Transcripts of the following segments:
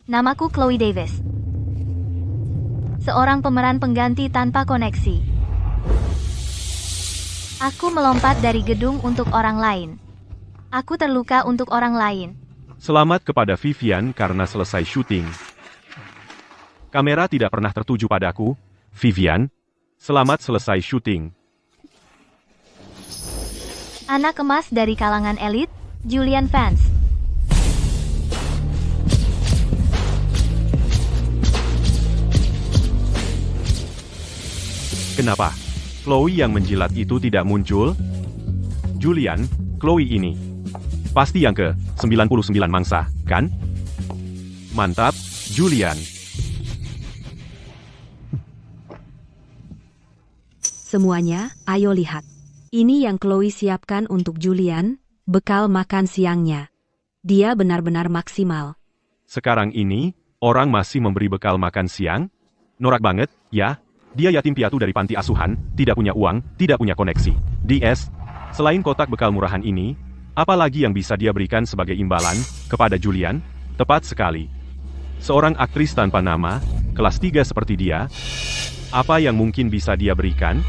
Namaku Chloe Davis. Seorang pemeran pengganti tanpa koneksi. Aku melompat dari gedung untuk orang lain. Aku terluka untuk orang lain. Selamat kepada Vivian karena selesai syuting. Kamera tidak pernah tertuju padaku, Vivian. Selamat selesai syuting. Anak emas dari kalangan elit, Julian Vance. Kenapa? Chloe yang menjilat itu tidak muncul? Julian, Chloe ini. Pasti yang ke-99 mangsa, kan? Mantap, Julian. Semuanya, ayo lihat. Ini yang Chloe siapkan untuk Julian, bekal makan siangnya. Dia benar-benar maksimal. Sekarang ini, orang masih memberi bekal makan siang? Norak banget, ya? Dia yatim piatu dari panti asuhan, tidak punya uang, tidak punya koneksi. DS, selain kotak bekal murahan ini, apa lagi yang bisa dia berikan sebagai imbalan kepada Julian? Tepat sekali. Seorang aktris tanpa nama, kelas 3 seperti dia, apa yang mungkin bisa dia berikan?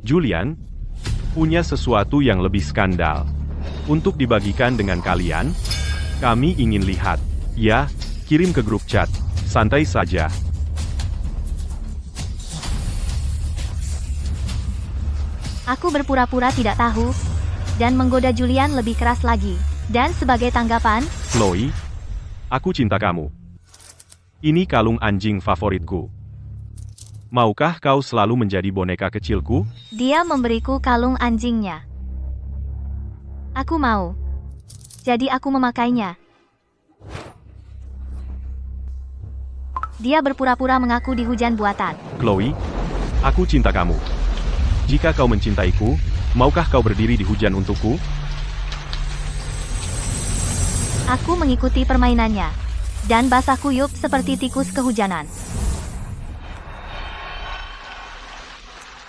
Julian, punya sesuatu yang lebih skandal. Untuk dibagikan dengan kalian, kami ingin lihat. Ya, kirim ke grup chat. Santai saja. Aku berpura-pura tidak tahu, dan menggoda Julian lebih keras lagi. Dan sebagai tanggapan, Chloe, aku cinta kamu. Ini kalung anjing favoritku. Maukah kau selalu menjadi boneka kecilku? dia memberiku kalung anjingnya. Aku mau. Jadi aku memakainya. Dia berpura-pura mengaku di hujan buatan. Chloe, aku cinta kamu. Jika kau mencintaiku, maukah kau berdiri di hujan untukku? Aku mengikuti permainannya. Dan basah kuyup seperti tikus kehujanan.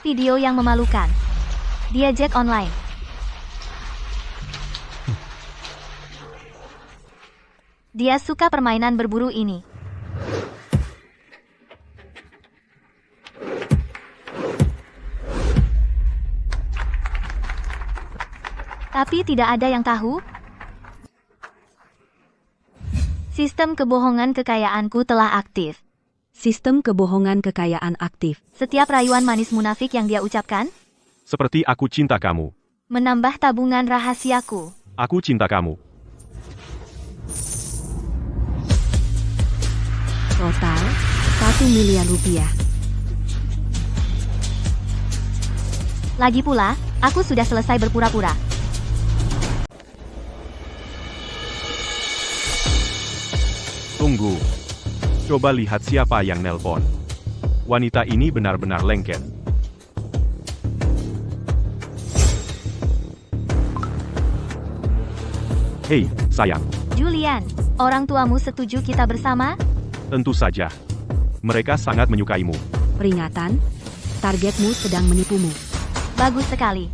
Video yang memalukan. Dia Jack online. Dia suka permainan berburu ini. Tapi tidak ada yang tahu. Sistem kebohongan kekayaanku telah aktif. Sistem kebohongan kekayaan aktif. Setiap rayuan manis munafik yang dia ucapkan, Seperti aku cinta kamu. menambah tabungan rahasiaku. Aku cinta kamu. Total, 1 miliar rupiah. Lagi pula, aku sudah selesai berpura-pura. Tunggu. Coba lihat siapa yang nelpon. Wanita ini benar-benar lengket. Hei, sayang. Julian, orang tuamu setuju kita bersama? Tentu saja. Mereka sangat menyukaimu. Peringatan, targetmu sedang menipumu. Bagus sekali.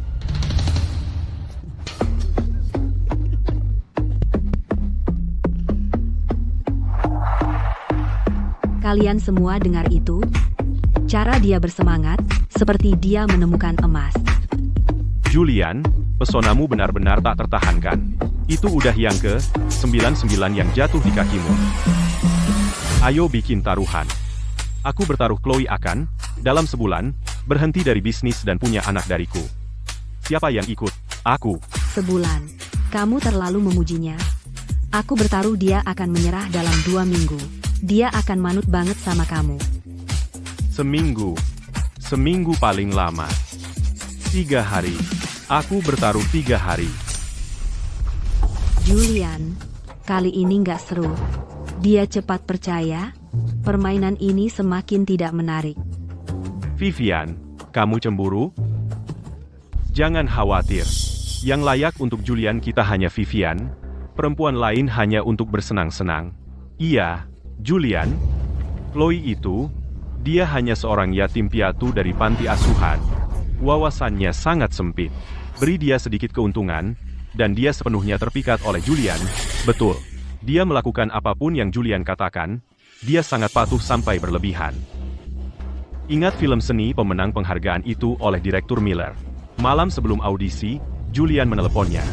Kalian semua dengar itu? Cara dia bersemangat, seperti dia menemukan emas. Julian, pesonamu benar-benar tak tertahankan. Itu udah yang ke-99 yang jatuh di kakimu. Ayo bikin taruhan. Aku bertaruh Chloe akan, dalam sebulan, berhenti dari bisnis dan punya anak dariku. Siapa yang ikut? Aku. Sebulan. Kamu terlalu memujinya. Aku bertaruh dia akan menyerah dalam 2 minggu. Dia akan manut banget sama kamu. Seminggu. Seminggu paling lama. 3 hari. Aku bertaruh 3 hari. Julian, kali ini nggak seru. Dia cepat percaya. Permainan ini semakin tidak menarik. Vivian, kamu cemburu? Jangan khawatir. Yang layak untuk Julian kita hanya Vivian, perempuan lain hanya untuk bersenang-senang. Iya, Julian. Chloe itu, dia hanya seorang yatim piatu dari panti asuhan. Wawasannya sangat sempit. Beri dia sedikit keuntungan, dan dia sepenuhnya terpikat oleh Julian. Betul. Dia melakukan apapun yang Julian katakan. Dia sangat patuh sampai berlebihan. Ingat film seni pemenang penghargaan itu oleh Direktur Miller. Malam sebelum audisi, Julian meneleponnya.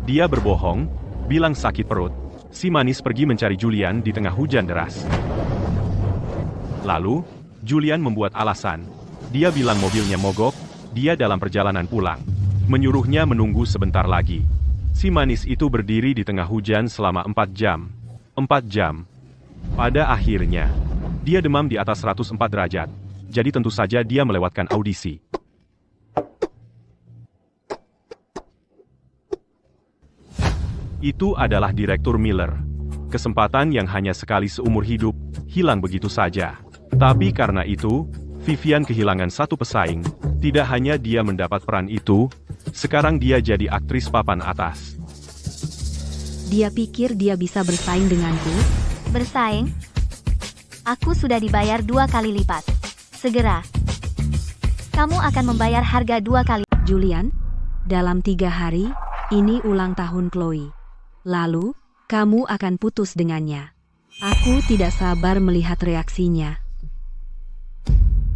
Dia berbohong, bilang sakit perut. Si manis pergi mencari Julian di tengah hujan deras. Lalu, Julian membuat alasan. Dia bilang mobilnya mogok, dia dalam perjalanan pulang. Menyuruhnya menunggu sebentar lagi. Si manis itu berdiri di tengah hujan selama 4 jam. 4 jam. Pada akhirnya, dia demam di atas 104 derajat. Jadi tentu saja dia melewatkan audisi. Itu adalah Direktur Miller. Kesempatan yang hanya sekali seumur hidup, hilang begitu saja. Tapi karena itu, Vivian kehilangan satu pesaing. Tidak hanya dia mendapat peran itu, sekarang dia jadi aktris papan atas. Dia pikir dia bisa bersaing denganku? Bersaing? Aku sudah dibayar 2 kali lipat. Segera. Kamu akan membayar harga 2 kali. Julian, dalam 3 hari, ini ulang tahun Chloe. Lalu, kamu akan putus dengannya. Aku tidak sabar melihat reaksinya.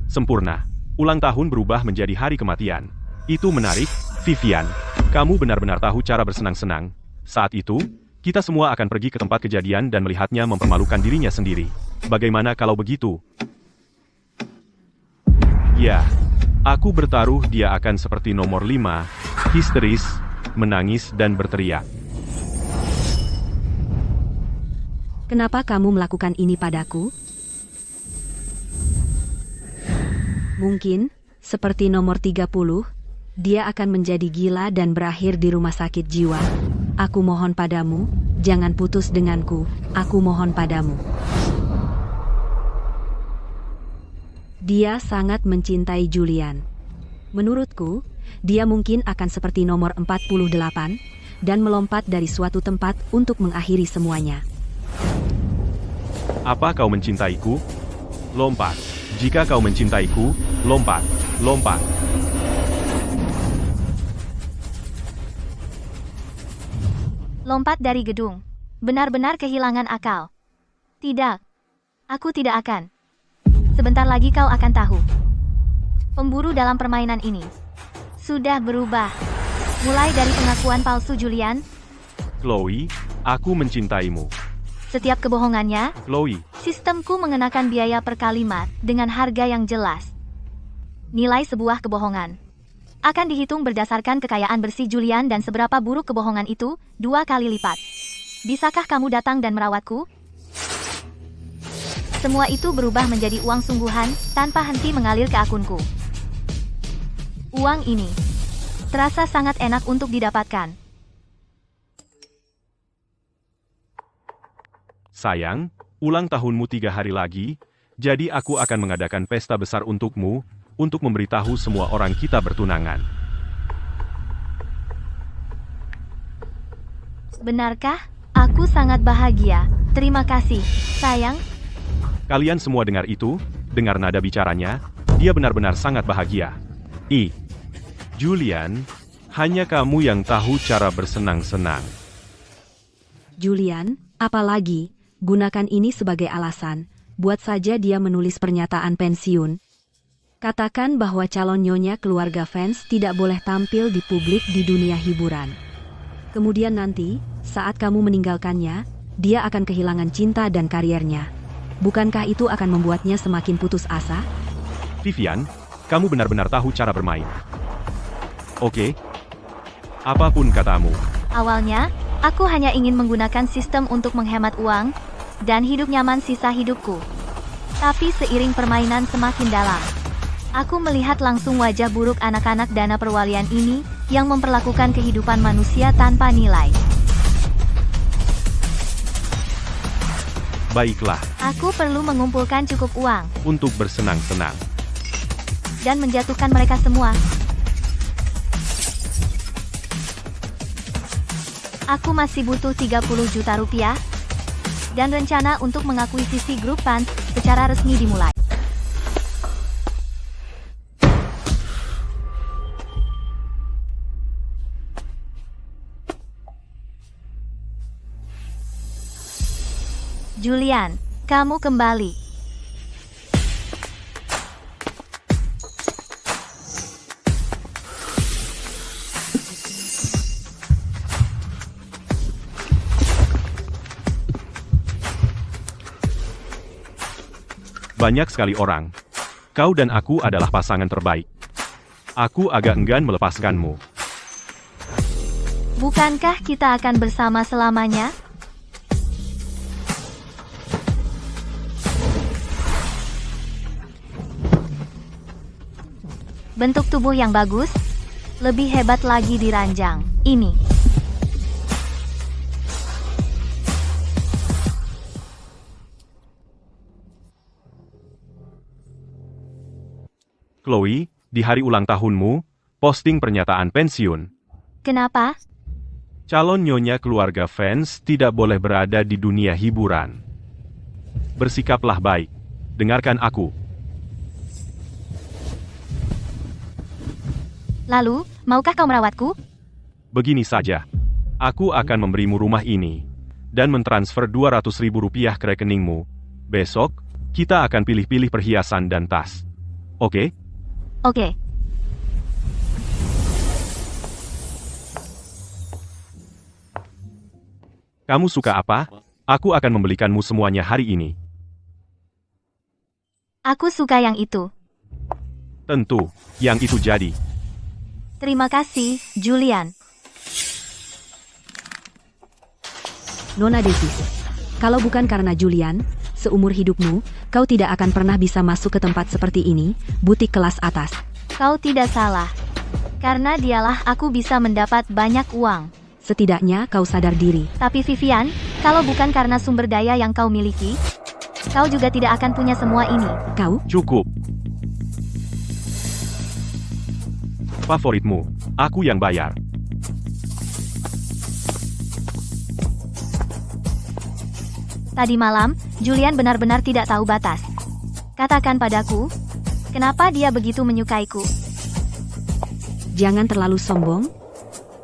Sempurna. Ulang tahun berubah menjadi hari kematian. Itu menarik, Vivian. Kamu benar-benar tahu cara bersenang-senang. Saat itu, kita semua akan pergi ke tempat kejadian dan melihatnya mempermalukan dirinya sendiri. Bagaimana kalau begitu? Ya, aku bertaruh dia akan seperti nomor 5, histeris, menangis dan berteriak. Kenapa kamu melakukan ini padaku? Mungkin, seperti nomor 30, dia akan menjadi gila dan berakhir di rumah sakit jiwa. Aku mohon padamu, jangan putus denganku. Aku mohon padamu. Dia sangat mencintai Julian. Menurutku, dia mungkin akan seperti nomor 48 dan melompat dari suatu tempat untuk mengakhiri semuanya. Apa kau mencintaiku? Lompat. Jika kau mencintaiku, lompat. Lompat. Lompat dari gedung. Benar-benar kehilangan akal. Tidak. Aku tidak akan. Sebentar lagi kau akan tahu. Pemburu dalam permainan ini sudah berubah. Mulai dari pengakuan palsu Julian. Chloe, aku mencintaimu. Setiap kebohongannya, Chloe, sistemku mengenakan biaya per kalimat dengan harga yang jelas. Nilai sebuah kebohongan akan dihitung berdasarkan kekayaan bersih Julian dan seberapa buruk kebohongan itu, 2 kali lipat. Bisakah kamu datang dan merawatku? Semua itu berubah menjadi uang sungguhan tanpa henti mengalir ke akunku. Uang ini terasa sangat enak untuk didapatkan. sayang, ulang tahunmu 3 hari lagi, jadi aku akan mengadakan pesta besar untukmu, untuk memberitahu semua orang kita bertunangan. Benarkah? Aku sangat bahagia. Terima kasih, sayang. Kalian semua dengar itu? Dengar nada bicaranya? Dia benar-benar sangat bahagia. Julian, hanya kamu yang tahu cara bersenang-senang. Julian, apalagi, gunakan ini sebagai alasan. Buat saja dia menulis pernyataan pensiun. Katakan bahwa calon nyonya keluarga fans tidak boleh tampil di publik di dunia hiburan. Kemudian nanti, saat kamu meninggalkannya, dia akan kehilangan cinta dan kariernya. Bukankah itu akan membuatnya semakin putus asa? Vivian, kamu benar-benar tahu cara bermain. Oke. Apapun katamu. Awalnya, aku hanya ingin menggunakan sistem untuk menghemat uang dan hidup nyaman sisa hidupku. Tapi seiring permainan semakin dalam, aku melihat langsung wajah buruk anak-anak dana perwalian ini yang memperlakukan kehidupan manusia tanpa nilai. Baiklah, Aku perlu mengumpulkan cukup uang untuk bersenang-senang. dan menjatuhkan mereka semua. Aku masih butuh 30 juta rupiah. Dan rencana untuk mengakuisisi grup Fans secara resmi dimulai. Julian, kamu kembali. Banyak sekali orang. Kau dan aku adalah pasangan terbaik. Aku agak enggan melepaskanmu. Bukankah kita akan bersama selamanya? Bentuk tubuh yang bagus, lebih hebat lagi di ranjang ini. Chloe, di hari ulang tahunmu, posting pernyataan pensiun. Kenapa? Calon nyonya keluarga Fans tidak boleh berada di dunia hiburan. Bersikaplah baik. Dengarkan aku. Lalu, maukah kau merawatku? Begini saja. Aku akan memberimu rumah ini dan mentransfer 200.000 rupiah ke rekeningmu. Besok, kita akan pilih-pilih perhiasan dan tas. Oke? Oke. Kamu suka apa? Aku akan membelikanmu semuanya hari ini. Aku suka yang itu. Tentu, yang itu jadi. Terima kasih, Julian. Nona Davis, kalau bukan karena Julian, seumur hidupmu, kau tidak akan pernah bisa masuk ke tempat seperti ini, butik kelas atas. Kau tidak salah. Karena dialah aku bisa mendapat banyak uang. Setidaknya kau sadar diri. Tapi Vivian, kalau bukan karena sumber daya yang kau miliki, kau juga tidak akan punya semua ini. Kau? Cukup. Favoritmu, aku yang bayar. Tadi malam, Julian benar-benar tidak tahu batas. Katakan padaku, kenapa dia begitu menyukaiku? Jangan terlalu sombong.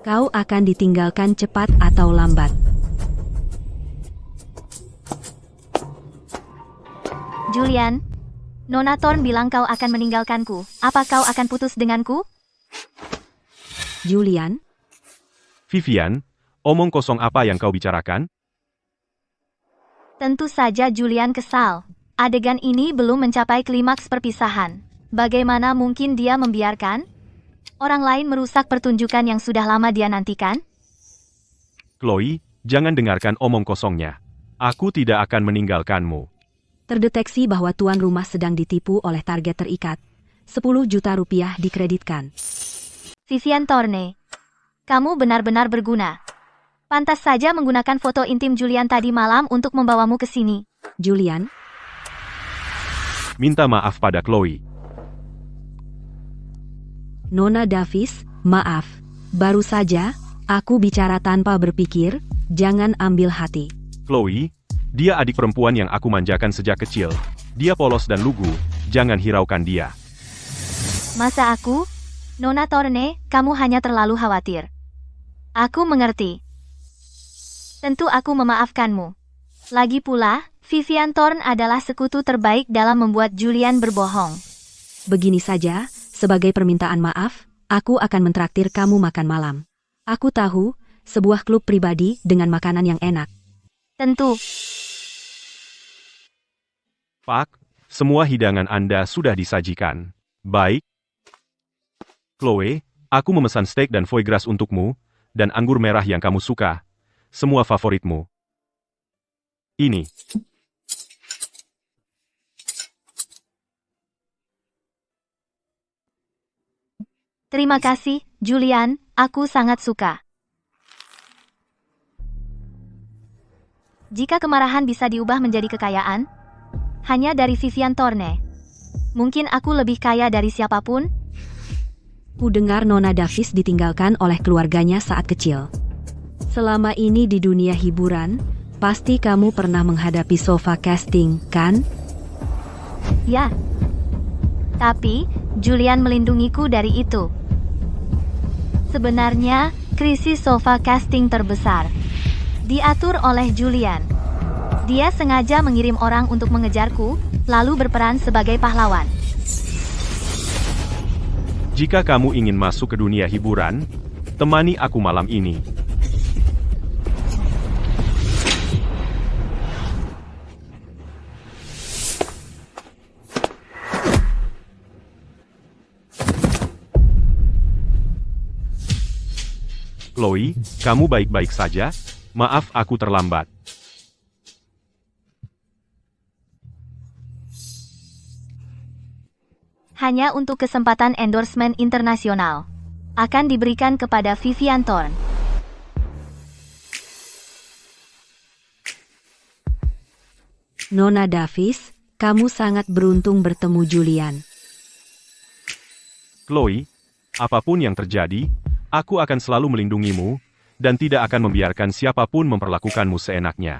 Kau akan ditinggalkan cepat atau lambat. Julian, Nona Thorne bilang kau akan meninggalkanku. Apa kau akan putus denganku? Julian, Vivian, omong kosong apa yang kau bicarakan? Tentu saja Julian kesal. Adegan ini belum mencapai klimaks perpisahan. Bagaimana mungkin dia membiarkan orang lain merusak pertunjukan yang sudah lama dia nantikan? Chloe, jangan dengarkan omong kosongnya. Aku tidak akan meninggalkanmu. terdeteksi bahwa tuan rumah sedang ditipu oleh target terikat. 10 juta rupiah dikreditkan. Vivian Thorne, kamu benar-benar berguna. Pantas saja menggunakan foto intim Julian tadi malam untuk membawamu ke sini. Julian, Minta maaf pada Chloe. Nona Davis, maaf. Baru saja, aku bicara tanpa berpikir, jangan ambil hati. Chloe, dia adik perempuan yang aku manjakan sejak kecil. Dia polos dan lugu, jangan hiraukan dia. Masa aku? Nona Thorne, kamu hanya terlalu khawatir. Aku mengerti. Tentu aku memaafkanmu. Lagi pula, Vivian Thorne adalah sekutu terbaik dalam membuat Julian berbohong. Begini saja, sebagai permintaan maaf, aku akan mentraktir kamu makan malam. Aku tahu, sebuah klub pribadi dengan makanan yang enak. Tentu. Pak, semua hidangan Anda sudah disajikan. Baik. Chloe, aku memesan steak dan foie gras untukmu, dan anggur merah yang kamu suka. Semua favoritmu. Ini. Terima kasih, Julian, aku sangat suka. Jika kemarahan bisa diubah menjadi kekayaan, hanya dari Vivian Thorne. Mungkin aku lebih kaya dari siapapun. Ku dengar Nona Davis ditinggalkan oleh keluarganya saat kecil. Selama ini di dunia hiburan, pasti kamu pernah menghadapi sofa casting, kan? Ya. Tapi, Julian melindungiku dari itu. Sebenarnya, krisis sofa casting terbesar diatur oleh Julian. Dia sengaja mengirim orang untuk mengejarku, lalu berperan sebagai pahlawan. Jika kamu ingin masuk ke dunia hiburan, temani aku malam ini. Chloe, kamu baik-baik saja? Maaf aku terlambat. Hanya untuk kesempatan endorsement internasional. Akan diberikan kepada Vivian Thorne. Nona Davis, kamu sangat beruntung bertemu Julian. Chloe, apapun yang terjadi, aku akan selalu melindungimu, dan tidak akan membiarkan siapapun memperlakukanmu seenaknya.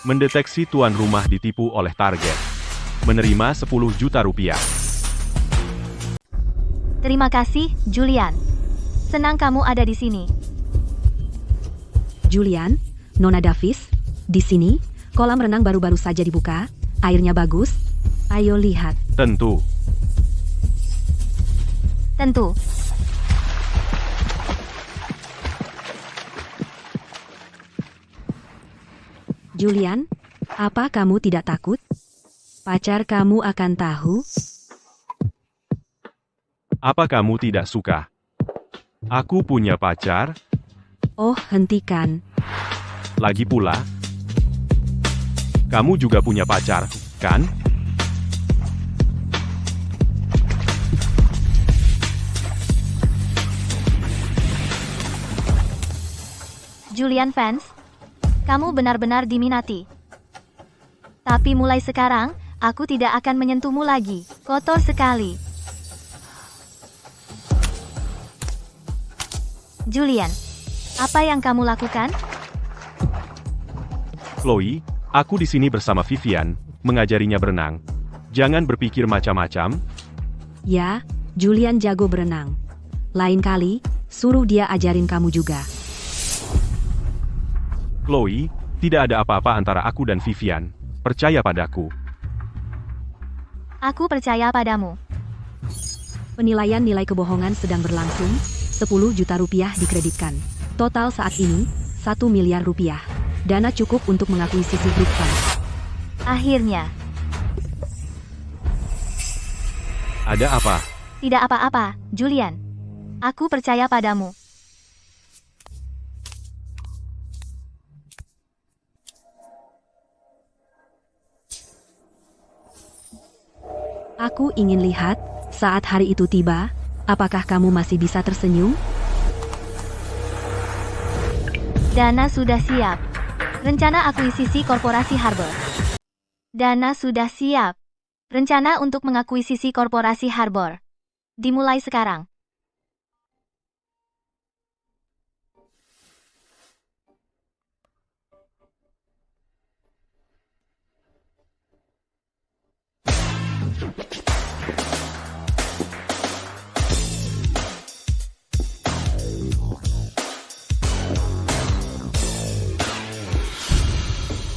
Mendeteksi tuan rumah ditipu oleh target. Menerima 10 juta rupiah. Terima kasih, Julian. Senang kamu ada di sini. Julian, Nona Davis, di sini, kolam renang baru-baru saja dibuka, airnya bagus. Ayo lihat. Tentu. Tentu. Julian, apa kamu tidak takut? Pacar kamu akan tahu. Apa kamu tidak suka? Aku punya pacar. Oh, hentikan. Lagi pula, kamu juga punya pacar, kan? Julian fans, kamu benar-benar diminati. Tapi mulai sekarang, aku tidak akan menyentuhmu lagi. Kotor sekali. Julian, apa yang kamu lakukan? Chloe, aku di sini bersama Vivian, mengajarinya berenang. Jangan berpikir macam-macam. Ya, Julian jago berenang. Lain kali, suruh dia ajarin kamu juga. Chloe, tidak ada apa-apa antara aku dan Vivian. Percaya padaku. Aku percaya padamu. Penilaian nilai kebohongan sedang berlangsung. 10 juta rupiah dikreditkan. Total saat ini, 1 miliar rupiah. Dana cukup untuk mengakuisisi grup fund. Akhirnya. Ada apa? Tidak apa-apa, Julian. Aku percaya padamu. Aku ingin lihat, saat hari itu tiba, apakah kamu masih bisa tersenyum? Dana sudah siap. Rencana akuisisi Korporasi Harbor. Dana sudah siap. Rencana untuk mengakuisisi Korporasi Harbor. Dimulai sekarang.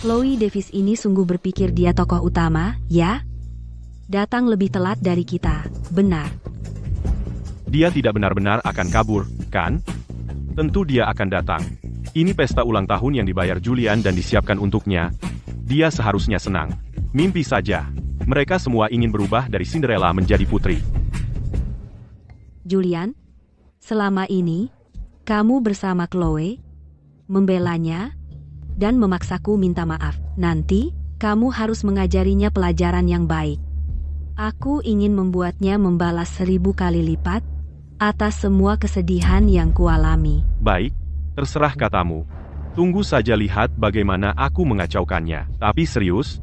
Chloe Davis ini sungguh berpikir dia tokoh utama, ya? Datang lebih telat dari kita, benar. Dia tidak benar-benar akan kabur, kan? Tentu dia akan datang. Ini pesta ulang tahun yang dibayar Julian dan disiapkan untuknya. Dia seharusnya senang. Mimpi saja. Mereka semua ingin berubah dari Cinderella menjadi putri. Julian, selama ini, kamu bersama Chloe, membelanya, dan memaksaku minta maaf. Nanti, kamu harus mengajarinya pelajaran yang baik. Aku ingin membuatnya membalas 1000 kali lipat atas semua kesedihan yang kualami. Baik, terserah katamu. Tunggu saja lihat bagaimana aku mengacaukannya. Tapi serius,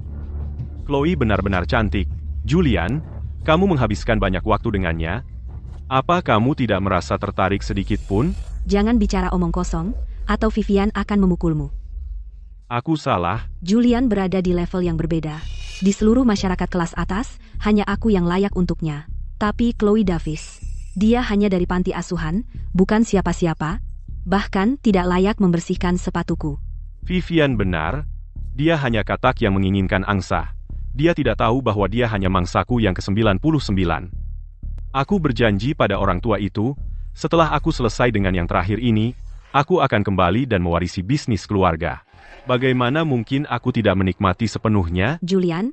Chloe benar-benar cantik. Julian, kamu menghabiskan banyak waktu dengannya. Apa kamu tidak merasa tertarik sedikit pun? Jangan bicara omong kosong. atau Vivian akan memukulmu. Aku salah. Julian berada di level yang berbeda. Di seluruh masyarakat kelas atas, hanya aku yang layak untuknya. Tapi Chloe Davis, dia hanya dari panti asuhan, bukan siapa-siapa, bahkan tidak layak membersihkan sepatuku. Vivian benar. Dia hanya katak yang menginginkan angsa. Dia tidak tahu bahwa dia hanya mangsaku yang ke-99. Aku berjanji pada orang tua itu, setelah aku selesai dengan yang terakhir ini, aku akan kembali dan mewarisi bisnis keluarga. Bagaimana mungkin aku tidak menikmati sepenuhnya? Julian,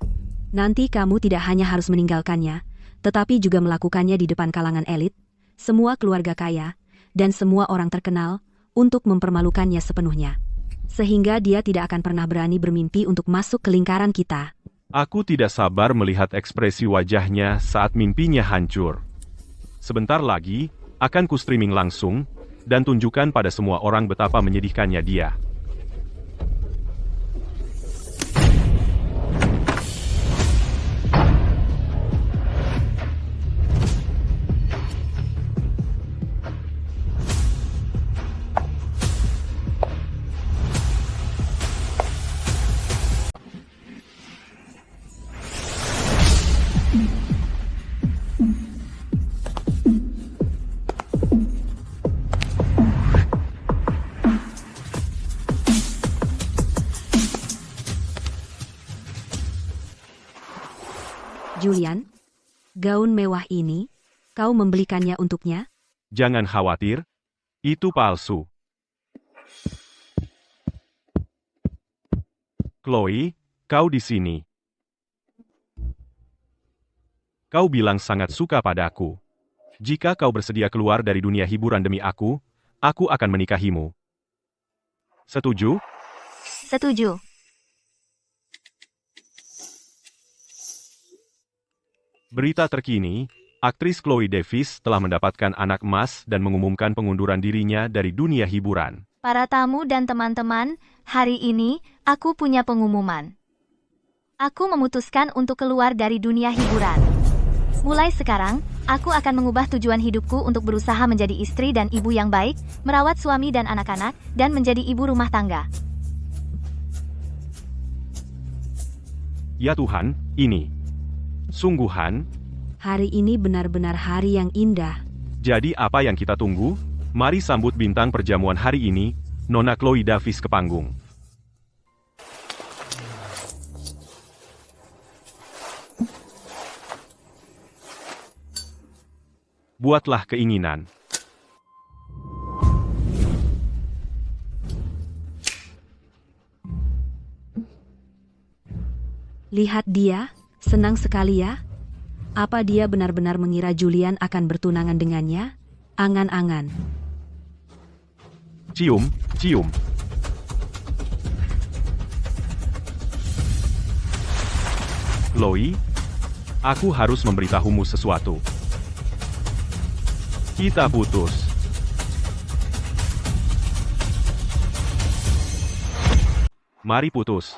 nanti kamu tidak hanya harus meninggalkannya, tetapi juga melakukannya di depan kalangan elit, semua keluarga kaya, dan semua orang terkenal, untuk mempermalukannya sepenuhnya. Sehingga dia tidak akan pernah berani bermimpi untuk masuk ke lingkaran kita. Aku tidak sabar melihat ekspresi wajahnya saat mimpinya hancur. Sebentar lagi, akan ku streaming langsung, dan tunjukkan pada semua orang betapa menyedihkannya dia. Julian, gaun mewah ini, kau membelikannya untuknya? Jangan khawatir, itu palsu. Chloe, kau di sini. Kau bilang sangat suka padaku. Jika kau bersedia keluar dari dunia hiburan demi aku akan menikahimu. Setuju? Setuju. Berita terkini, aktris Chloe Davis telah mendapatkan anak emas dan mengumumkan pengunduran dirinya dari dunia hiburan. Para tamu dan teman-teman, hari ini, aku punya pengumuman. Aku memutuskan untuk keluar dari dunia hiburan. Mulai sekarang, aku akan mengubah tujuan hidupku untuk berusaha menjadi istri dan ibu yang baik, merawat suami dan anak-anak, dan menjadi ibu rumah tangga. Ya Tuhan, ini sungguhan. Hari ini benar-benar hari yang indah. Jadi apa yang kita tunggu? Mari sambut bintang perjamuan hari ini, Nona Chloe Davis ke panggung. Buatlah keinginan. Lihat dia, senang sekali ya. Apa dia benar-benar mengira Julian akan bertunangan dengannya? Angan-angan. Cium, cium. Chloe, aku harus memberitahumu sesuatu. Kita putus. Mari putus.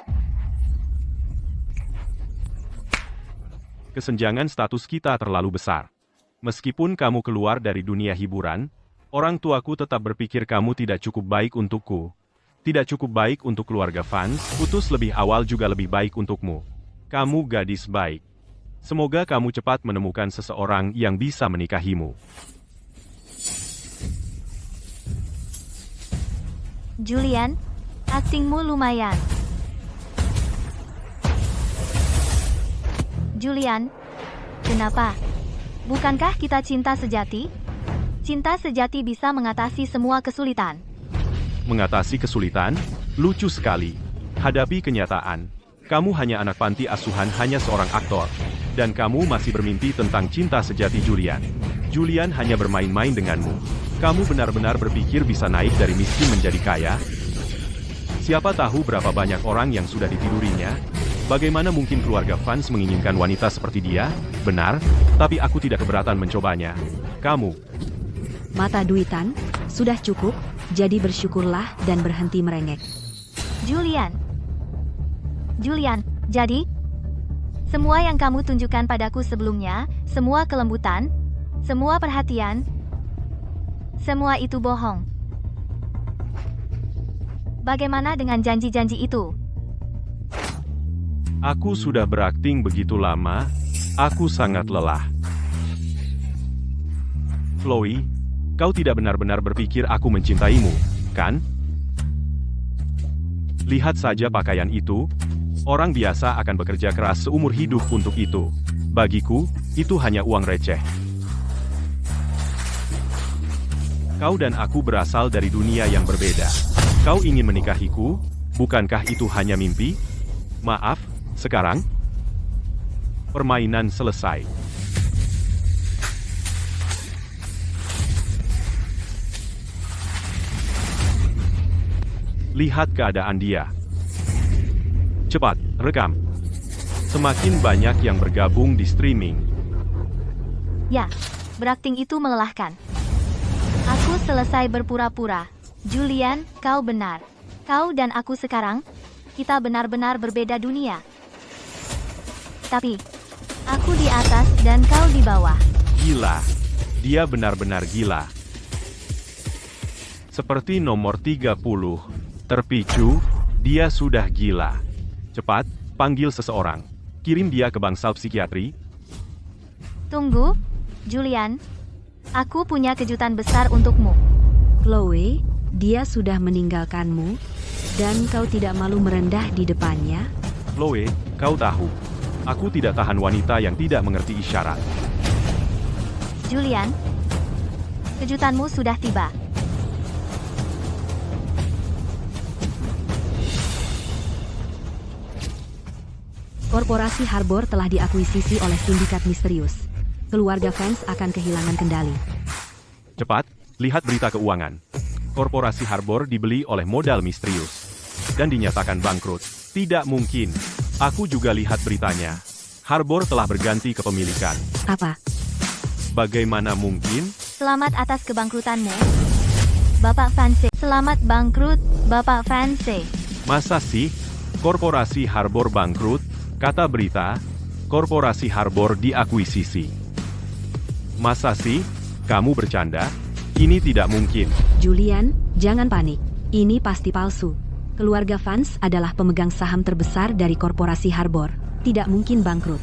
Kesenjangan status kita terlalu besar. Meskipun kamu keluar dari dunia hiburan, orang tuaku tetap berpikir kamu tidak cukup baik untukku. Tidak cukup baik untuk keluarga fans, putus lebih awal juga lebih baik untukmu. Kamu gadis baik. Semoga kamu cepat menemukan seseorang yang bisa menikahimu. Julian, aktingmu lumayan. Julian, kenapa? Bukankah kita cinta sejati? Cinta sejati bisa mengatasi semua kesulitan. Mengatasi kesulitan? Lucu sekali. Hadapi kenyataan. Kamu hanya anak panti asuhan, hanya seorang aktor. Dan kamu masih bermimpi tentang cinta sejati Julian. Julian hanya bermain-main denganmu. Kamu benar-benar berpikir bisa naik dari miskin menjadi kaya? Siapa tahu berapa banyak orang yang sudah ditidurinya? Bagaimana mungkin keluarga fans menginginkan wanita seperti dia? Benar, tapi aku tidak keberatan mencobanya. Kamu. Mata duitan, sudah cukup, jadi bersyukurlah dan berhenti merengek. Julian. Julian, jadi? Semua yang kamu tunjukkan padaku sebelumnya, semua kelembutan, semua perhatian, semua itu bohong. Bagaimana dengan janji-janji itu? Aku sudah berakting begitu lama, aku sangat lelah. Chloe, kau tidak benar-benar berpikir aku mencintaimu, kan? Lihat saja pakaian itu. Orang biasa akan bekerja keras seumur hidup untuk itu. Bagiku, itu hanya uang receh. Kau dan aku berasal dari dunia yang berbeda. Kau ingin menikahiku? Bukankah itu hanya mimpi? Maaf, sekarang permainan selesai. Lihat keadaan dia. Cepat, rekam. Semakin banyak yang bergabung di streaming. Ya, berakting itu melelahkan. Aku selesai berpura-pura. Julian, kau benar. Kau dan aku sekarang, kita benar-benar berbeda dunia. Tapi, aku di atas dan kau di bawah. Gila. Dia benar-benar gila. Seperti nomor 30. Terpicu, dia sudah gila. Cepat, panggil seseorang. Kirim dia ke bangsal psikiatri. Tunggu, Julian. Aku punya kejutan besar untukmu. Chloe, dia sudah meninggalkanmu, dan kau tidak malu merendah di depannya? Chloe, kau tahu. Aku tidak tahan wanita yang tidak mengerti isyarat. Julian, kejutanmu sudah tiba. Korporasi Harbor telah diakuisisi oleh sindikat misterius. Keluarga fans akan kehilangan kendali. Cepat, lihat berita keuangan. Korporasi Harbor dibeli oleh modal misterius. Dan dinyatakan bangkrut. Tidak mungkin. Aku juga lihat beritanya. Harbor telah berganti kepemilikan. Apa? Bagaimana mungkin? Selamat atas kebangkrutanmu, Bapak Fanse. Selamat bangkrut, Bapak Fanse. Masa sih? Korporasi Harbor bangkrut? Kata berita, Korporasi Harbor diakuisisi. Masa sih? Kamu bercanda? Ini tidak mungkin. Julian, jangan panik. Ini pasti palsu. Keluarga fans adalah pemegang saham terbesar dari Korporasi Harbor. Tidak mungkin bangkrut.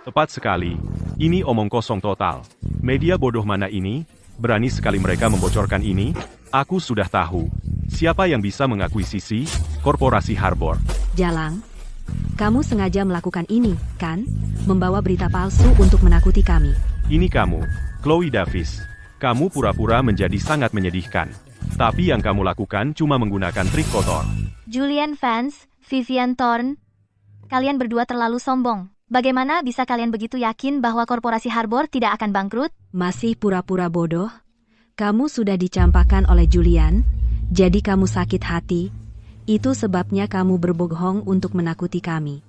Tepat sekali. Ini omong kosong total. Media bodoh mana ini? Berani sekali mereka membocorkan ini? Aku sudah tahu. Siapa yang bisa mengakuisisi Korporasi Harbor? Jalang, kamu sengaja melakukan ini, kan? Membawa berita palsu untuk menakuti kami. Ini kamu, Chloe Davis. Kamu pura-pura menjadi sangat menyedihkan. Tapi yang kamu lakukan cuma menggunakan trik kotor. Julian fans, Vivian Thorne. Kalian berdua terlalu sombong. Bagaimana bisa kalian begitu yakin bahwa Korporasi Harbor tidak akan bangkrut? Masih pura-pura bodoh? Kamu sudah dicampakkan oleh Julian, jadi kamu sakit hati. Itu sebabnya kamu berbohong untuk menakuti kami.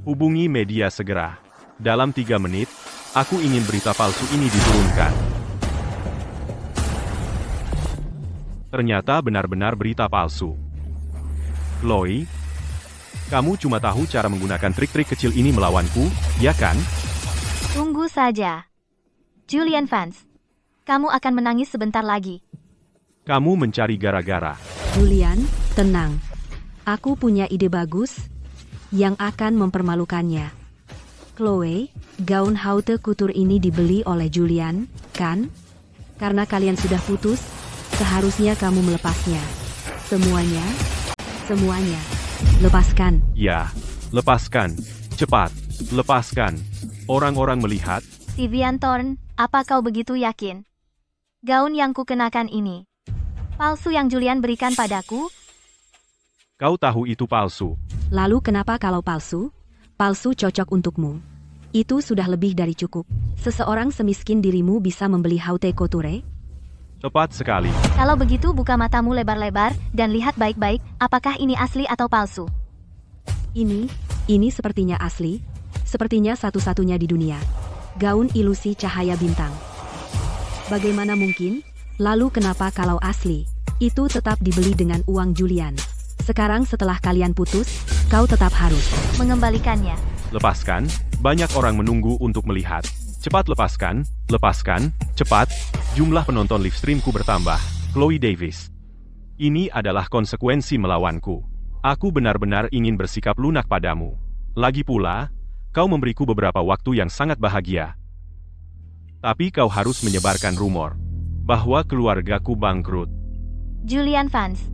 Hubungi media segera. Dalam 3 menit, aku ingin berita palsu ini diturunkan. Ternyata benar-benar berita palsu. Chloe, kamu cuma tahu cara menggunakan trik-trik kecil ini melawanku, ya kan? Tunggu saja. Julian fans, kamu akan menangis sebentar lagi. Kamu mencari gara-gara. Julian, tenang. Aku punya ide bagus yang akan mempermalukannya. Chloe, gaun haute couture ini dibeli oleh Julian, kan? Karena kalian sudah putus, seharusnya kamu melepasnya. Semuanya. Lepaskan. Ya, lepaskan. Cepat, lepaskan. Orang-orang melihat. Vivian Thorne, apa kau begitu yakin? Gaun yang kukenakan ini palsu yang Julian berikan padaku? Kau tahu itu palsu. Lalu kenapa kalau palsu? Palsu cocok untukmu. Itu sudah lebih dari cukup. Seseorang semiskin dirimu bisa membeli haute couture? Tepat sekali. Kalau begitu buka matamu lebar-lebar dan lihat baik-baik apakah ini asli atau palsu. Ini sepertinya asli. Sepertinya satu-satunya di dunia. Gaun ilusi cahaya bintang. Bagaimana mungkin? Lalu kenapa kalau asli? Itu tetap dibeli dengan uang Julian. Sekarang setelah kalian putus, kau tetap harus mengembalikannya. Lepaskan, banyak orang menunggu untuk melihat. Cepat lepaskan, cepat. Jumlah penonton live streamku bertambah. Chloe Davis. Ini adalah konsekuensi melawanku. Aku benar-benar ingin bersikap lunak padamu. Lagi pula, kau memberiku beberapa waktu yang sangat bahagia. Tapi kau harus menyebarkan rumor bahwa keluargaku bangkrut. Julian Vance,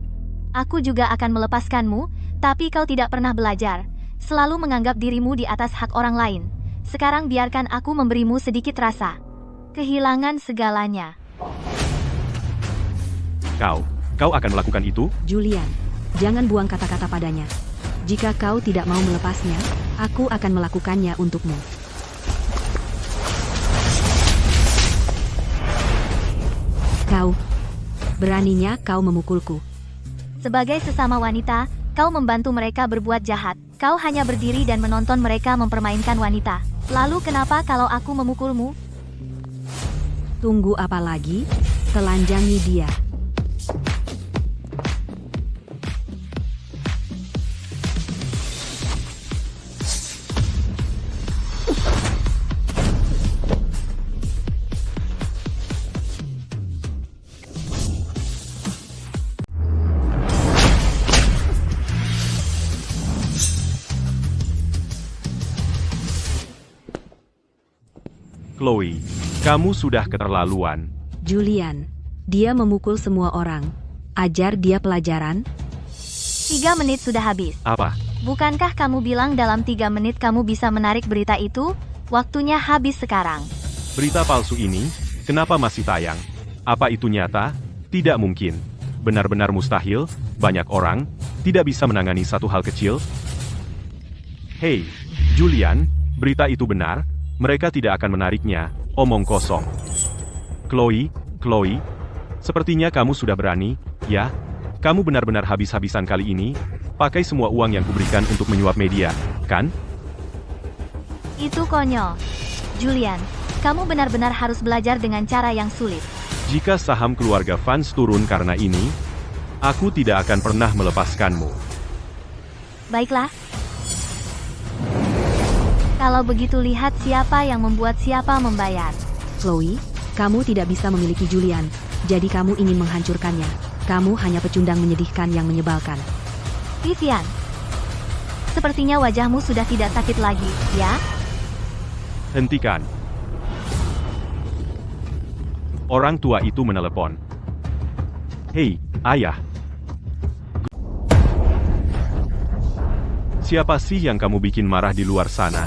aku juga akan melepaskanmu, tapi kau tidak pernah belajar. Selalu menganggap dirimu di atas hak orang lain. Sekarang biarkan aku memberimu sedikit rasa. Kehilangan segalanya. Kau akan melakukan itu? Julian, jangan buang kata-kata padanya. Jika kau tidak mau melepasnya, aku akan melakukannya untukmu. Beraninya kau memukulku. Sebagai sesama wanita, kau membantu mereka berbuat jahat. Kau hanya berdiri dan menonton mereka mempermainkan wanita. Lalu kenapa kalau aku memukulmu? Tunggu apa lagi? Telanjangi dia. Chloe, kamu sudah keterlaluan. Julian, dia memukul semua orang. Ajar dia pelajaran. 3 menit sudah habis. Apa? Bukankah kamu bilang dalam 3 menit kamu bisa menarik berita itu? Waktunya habis sekarang. Berita palsu ini, kenapa masih tayang? Apa itu nyata? Tidak mungkin. Benar-benar mustahil, banyak orang tidak bisa menangani satu hal kecil. Hei, Julian, berita itu benar? Mereka tidak akan menariknya, omong kosong. Chloe, sepertinya kamu sudah berani, ya? Kamu benar-benar habis-habisan kali ini, pakai semua uang yang kuberikan untuk menyuap media, kan? Itu konyol. Julian, kamu benar-benar harus belajar dengan cara yang sulit. Jika saham keluarga Vance turun karena ini, aku tidak akan pernah melepaskanmu. Baiklah. Kalau begitu lihat siapa yang membuat siapa membayar. Chloe, kamu tidak bisa memiliki Julian, jadi kamu ingin menghancurkannya. Kamu hanya pecundang menyedihkan yang menyebalkan. Vivian, sepertinya wajahmu sudah tidak sakit lagi, ya? Hentikan. Orang tua itu menelepon. Hei, ayah. Siapa sih yang kamu bikin marah di luar sana?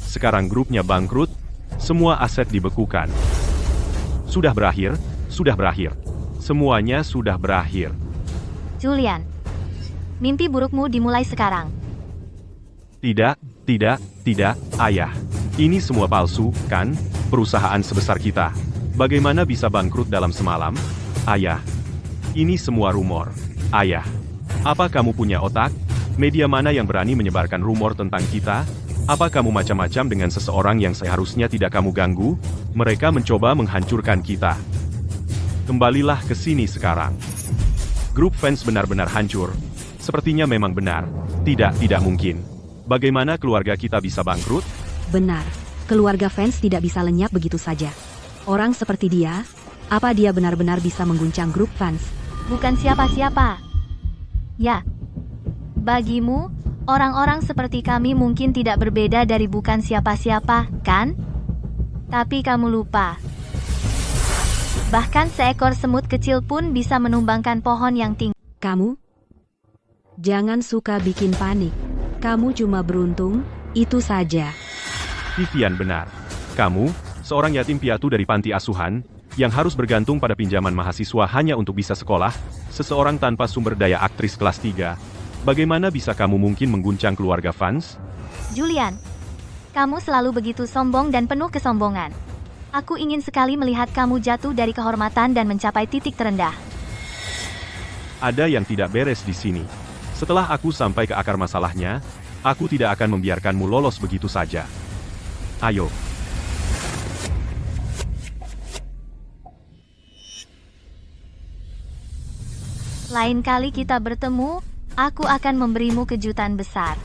Sekarang grupnya bangkrut, semua aset dibekukan. Sudah berakhir, semuanya sudah berakhir. Julian, mimpi burukmu dimulai sekarang. Tidak, ayah. Ini semua palsu, kan? Perusahaan sebesar kita. Bagaimana bisa bangkrut dalam semalam? Ayah, ini semua rumor. Ayah, apa kamu punya otak? Media mana yang berani menyebarkan rumor tentang kita? Apa kamu macam-macam dengan seseorang yang seharusnya tidak kamu ganggu? Mereka mencoba menghancurkan kita. Kembalilah ke sini sekarang. Grup Vance benar-benar hancur. Sepertinya memang benar. Tidak mungkin. Bagaimana keluarga kita bisa bangkrut? Benar, keluarga Vance tidak bisa lenyap begitu saja. Orang seperti dia, apa dia benar-benar bisa mengguncang grup Vance? Bukan siapa-siapa. Ya. Bagimu, orang-orang seperti kami mungkin tidak berbeda dari bukan siapa-siapa, kan? Tapi kamu lupa. Bahkan seekor semut kecil pun bisa menumbangkan pohon yang tinggi. Kamu? Jangan suka bikin panik. Kamu cuma beruntung, itu saja. Vivian benar. Kamu, seorang yatim piatu dari panti asuhan, yang harus bergantung pada pinjaman mahasiswa hanya untuk bisa sekolah, seseorang tanpa sumber daya aktris kelas 3. Bagaimana bisa kamu mungkin mengguncang keluarga Vance? Julian, kamu selalu begitu sombong dan penuh kesombongan. Aku ingin sekali melihat kamu jatuh dari kehormatan dan mencapai titik terendah. Ada yang tidak beres di sini. Setelah aku sampai ke akar masalahnya, aku tidak akan membiarkanmu lolos begitu saja. Ayo. Lain kali kita bertemu, aku akan memberimu kejutan besar.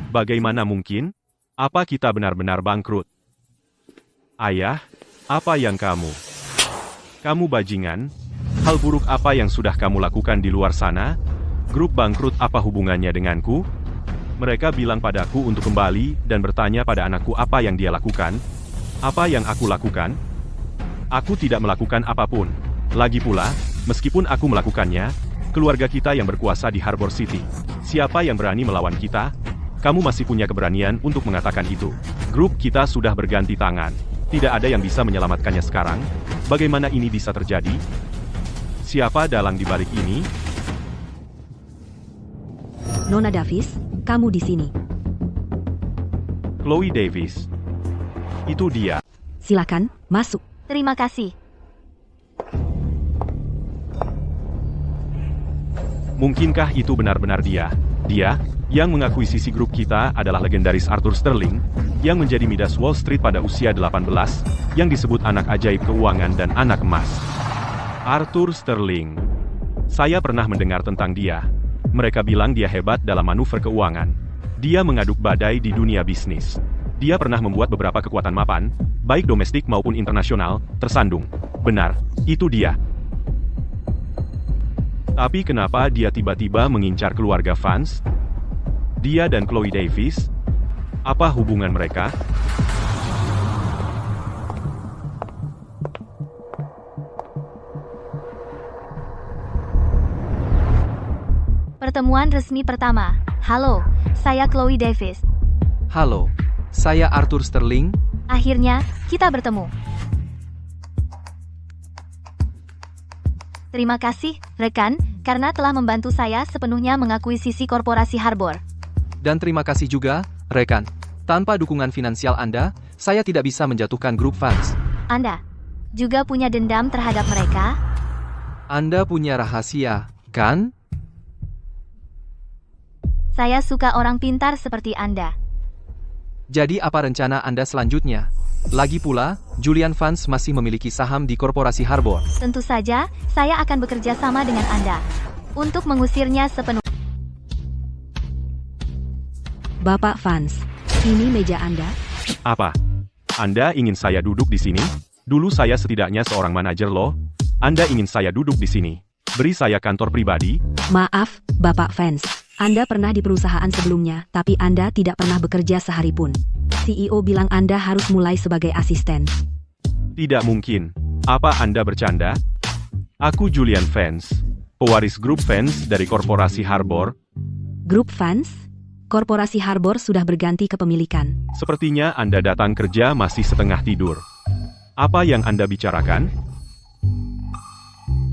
Bagaimana mungkin? Apa kita benar-benar bangkrut? Ayah, apa yang kamu? Kamu bajingan? Hal buruk apa yang sudah kamu lakukan di luar sana? Grup bangkrut apa hubungannya denganku? Mereka bilang padaku untuk kembali dan bertanya pada anakku apa yang dia lakukan. Apa yang aku lakukan? Aku tidak melakukan apapun. Lagi pula, meskipun aku melakukannya, keluarga kita yang berkuasa di Harbor City. Siapa yang berani melawan kita? Kamu masih punya keberanian untuk mengatakan itu. Grup kita sudah berganti tangan. Tidak ada yang bisa menyelamatkannya sekarang. Bagaimana ini bisa terjadi? Siapa dalang di balik ini? Nona Davis, kamu di sini. Chloe Davis. Itu dia. Silakan, masuk. Terima kasih. Mungkinkah itu benar-benar dia? Dia, yang mengakuisisi grup kita adalah legendaris Arthur Sterling, yang menjadi Midas Wall Street pada usia 18, yang disebut anak ajaib keuangan dan anak emas. Arthur Sterling. Saya pernah mendengar tentang dia. Mereka bilang dia hebat dalam manuver keuangan. Dia mengaduk badai di dunia bisnis. Dia pernah membuat beberapa kekuatan mapan, baik domestik maupun internasional, tersandung. Benar, itu dia. Tapi kenapa dia tiba-tiba mengincar keluarga Vance? Dia dan Chloe Davis? Apa hubungan mereka? Pertemuan resmi pertama. Halo, saya Chloe Davis. Halo, saya Arthur Sterling. Akhirnya, kita bertemu. Terima kasih, rekan, karena telah membantu saya sepenuhnya mengakuisisi korporasi Harbor. Dan terima kasih juga, rekan. Tanpa dukungan finansial Anda, saya tidak bisa menjatuhkan grup Vance. Anda juga punya dendam terhadap mereka? Anda punya rahasia, kan? Saya suka orang pintar seperti Anda. Jadi apa rencana Anda selanjutnya? Lagi pula, Julian Vance masih memiliki saham di korporasi Harbor. Tentu saja, saya akan bekerja sama dengan Anda untuk mengusirnya sepenuhnya. Bapak Vance, ini meja Anda. Apa? Anda ingin saya duduk di sini? Dulu saya setidaknya seorang manajer loh. Anda ingin saya duduk di sini? Beri saya kantor pribadi? Maaf, Bapak Vance. Anda pernah di perusahaan sebelumnya, tapi Anda tidak pernah bekerja sehari pun. CEO bilang Anda harus mulai sebagai asisten. Tidak mungkin. Apa Anda bercanda? Aku Julian Vance, pewaris grup Vance dari korporasi Harbor. Grup Vance? Korporasi Harbor sudah berganti kepemilikan. Sepertinya Anda datang kerja masih setengah tidur. Apa yang Anda bicarakan?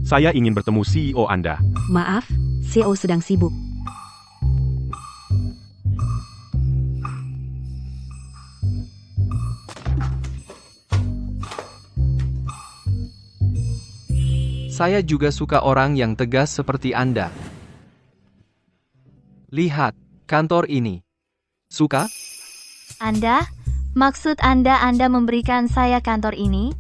Saya ingin bertemu CEO Anda. Maaf, CEO sedang sibuk. Saya juga suka orang yang tegas seperti Anda. Lihat, kantor ini. Suka? Anda? Maksud Anda memberikan saya kantor ini?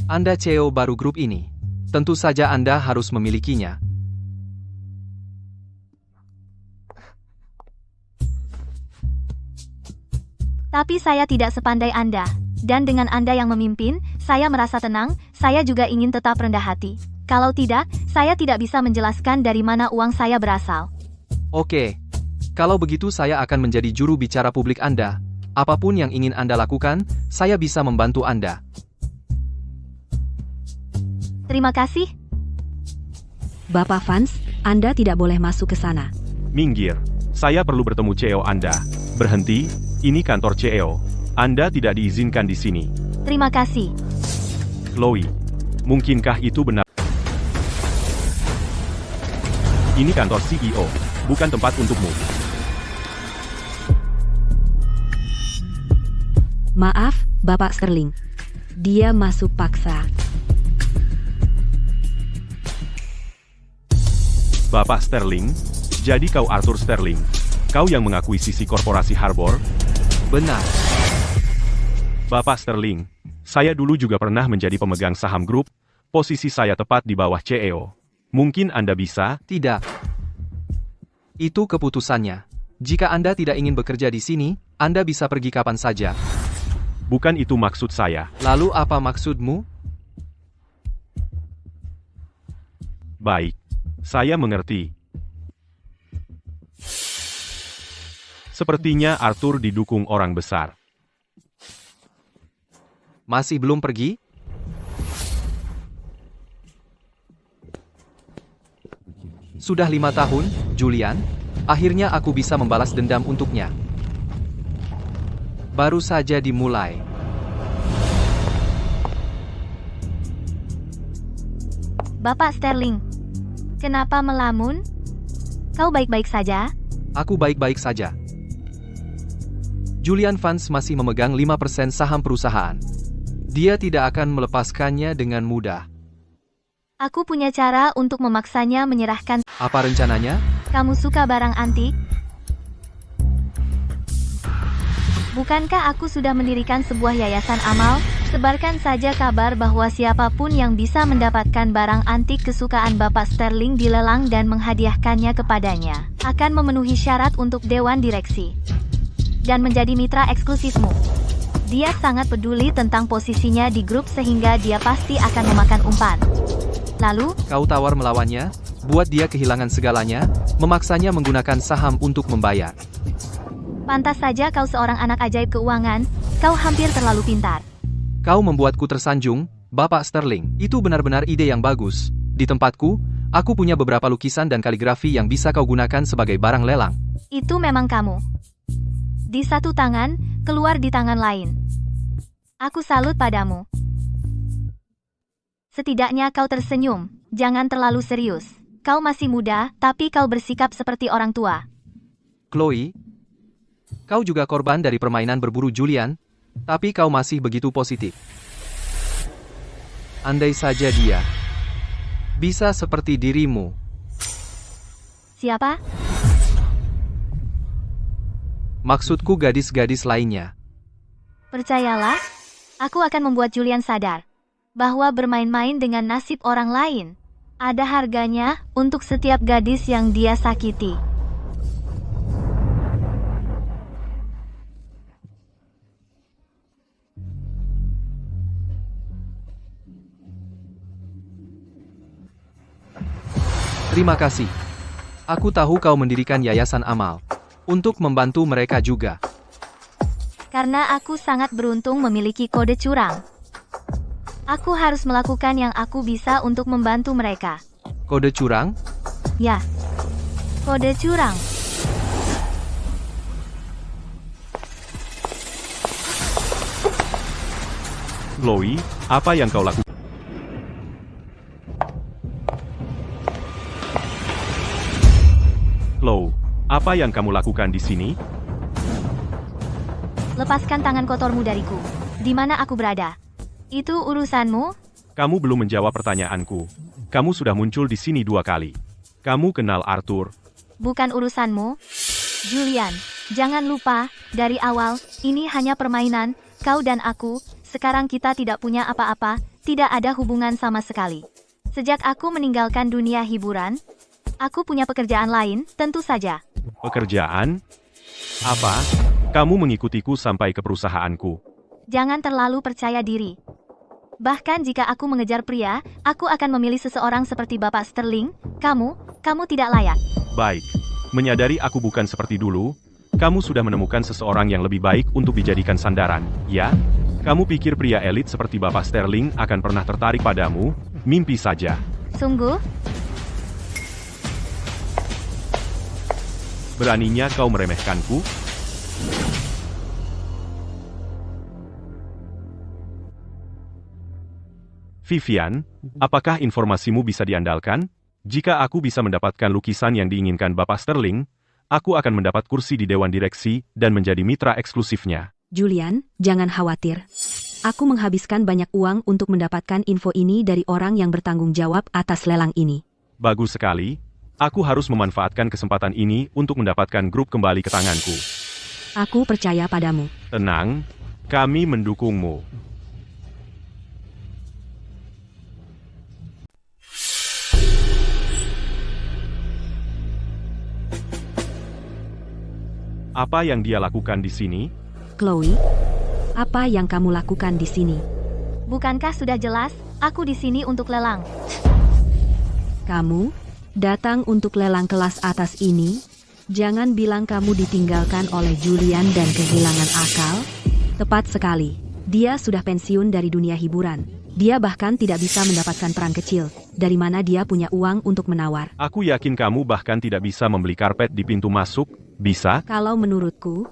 Anda CEO baru grup ini. Tentu saja Anda harus memilikinya. Tapi saya tidak sepandai Anda. Dan dengan Anda yang memimpin, saya merasa tenang, saya juga ingin tetap rendah hati. Kalau tidak, saya tidak bisa menjelaskan dari mana uang saya berasal. Oke. Kalau begitu saya akan menjadi juru bicara publik Anda. Apapun yang ingin Anda lakukan, saya bisa membantu Anda. Terima kasih. Bapak Vance, Anda tidak boleh masuk ke sana. Minggir. Saya perlu bertemu CEO Anda. Berhenti. Ini kantor CEO. Anda tidak diizinkan di sini. Terima kasih. Chloe, mungkinkah itu benar? Ini kantor CEO, bukan tempat untukmu. Maaf, Bapak Sterling. Dia masuk paksa. Bapak Sterling? Jadi kau Arthur Sterling? Kau yang mengakuisisi korporasi Harbor? Benar. Bapak Sterling, saya dulu juga pernah menjadi pemegang saham grup, posisi saya tepat di bawah CEO. Mungkin Anda bisa? Tidak. Itu keputusannya. Jika Anda tidak ingin bekerja di sini, Anda bisa pergi kapan saja. Bukan itu maksud saya. Lalu apa maksudmu? Baik. Saya mengerti. Sepertinya Arthur didukung orang besar. Masih belum pergi? Sudah 5 tahun, Julian. Akhirnya aku bisa membalas dendam untuknya. Baru saja dimulai. Bapak Sterling, kenapa melamun? Kau baik-baik saja? Aku baik-baik saja. Julian Vance masih memegang 5% saham perusahaan. Dia tidak akan melepaskannya dengan mudah. Aku punya cara untuk memaksanya menyerahkan. Apa rencananya? Kamu suka barang antik? Bukankah aku sudah mendirikan sebuah yayasan amal? Sebarkan saja kabar bahwa siapapun yang bisa mendapatkan barang antik kesukaan Bapak Sterling dilelang dan menghadiahkannya kepadanya, akan memenuhi syarat untuk Dewan Direksi dan menjadi mitra eksklusifmu. Dia sangat peduli tentang posisinya di grup sehingga dia pasti akan memakan umpan. Lalu, Kau tawar melawannya, buat dia kehilangan segalanya, memaksanya menggunakan saham untuk membayar. pantas saja kau seorang anak ajaib keuangan, kau hampir terlalu pintar. Kau membuatku tersanjung, Bapak Sterling. Itu benar-benar ide yang bagus. Di tempatku, aku punya beberapa lukisan dan kaligrafi yang bisa kau gunakan sebagai barang lelang. Itu memang kamu. Di satu tangan, keluar di tangan lain. Aku salut padamu. Setidaknya kau tersenyum, jangan terlalu serius. Kau masih muda, tapi kau bersikap seperti orang tua. Chloe, kau juga korban dari permainan berburu Julian, tapi kau masih begitu positif. Andai saja dia bisa seperti dirimu. Siapa? Maksudku gadis-gadis lainnya. Percayalah, aku akan membuat Julian sadar bahwa bermain-main dengan nasib orang lain ada harganya untuk setiap gadis yang dia sakiti. Terima kasih. Aku tahu kau mendirikan yayasan amal untuk membantu mereka juga. Karena aku sangat beruntung memiliki kode curang. Aku harus melakukan yang aku bisa untuk membantu mereka. Kode curang? Ya, kode curang. Chloe, apa yang kau lakukan? Chloe, apa yang kamu lakukan di sini? Lepaskan tangan kotormu dariku. Di mana aku berada? Itu urusanmu? Kamu belum menjawab pertanyaanku. Kamu sudah muncul di sini 2 kali. Kamu kenal Arthur? Bukan urusanmu. Julian, jangan lupa, dari awal, ini hanya permainan, kau dan aku, sekarang kita tidak punya apa-apa, tidak ada hubungan sama sekali. Sejak aku meninggalkan dunia hiburan, aku punya pekerjaan lain, tentu saja. Pekerjaan? Apa? Kamu mengikutiku sampai ke perusahaanku. Jangan terlalu percaya diri. Bahkan jika aku mengejar pria, aku akan memilih seseorang seperti Bapak Sterling. Kamu tidak layak. Baik. Menyadari aku bukan seperti dulu, kamu sudah menemukan seseorang yang lebih baik untuk dijadikan sandaran, ya? Kamu pikir pria elit seperti Bapak Sterling akan pernah tertarik padamu? Mimpi saja. Sungguh? Beraninya kau meremehkanku? Vivian, apakah informasimu bisa diandalkan? Jika aku bisa mendapatkan lukisan yang diinginkan Bapak Sterling, aku akan mendapat kursi di Dewan Direksi dan menjadi mitra eksklusifnya. Julian, jangan khawatir. Aku menghabiskan banyak uang untuk mendapatkan info ini dari orang yang bertanggung jawab atas lelang ini. Bagus sekali. Aku harus memanfaatkan kesempatan ini untuk mendapatkan grup kembali ke tanganku. Aku percaya padamu. Tenang, kami mendukungmu. Apa yang dia lakukan di sini? Chloe, apa yang kamu lakukan di sini? Bukankah sudah jelas, aku di sini untuk lelang. Kamu datang untuk lelang kelas atas ini? Jangan bilang kamu ditinggalkan oleh Julian dan kehilangan akal. Tepat sekali. Dia sudah pensiun dari dunia hiburan. Dia bahkan tidak bisa mendapatkan peran kecil. Dari mana dia punya uang untuk menawar? Aku yakin kamu bahkan tidak bisa membeli karpet di pintu masuk. Bisa? Kalau menurutku,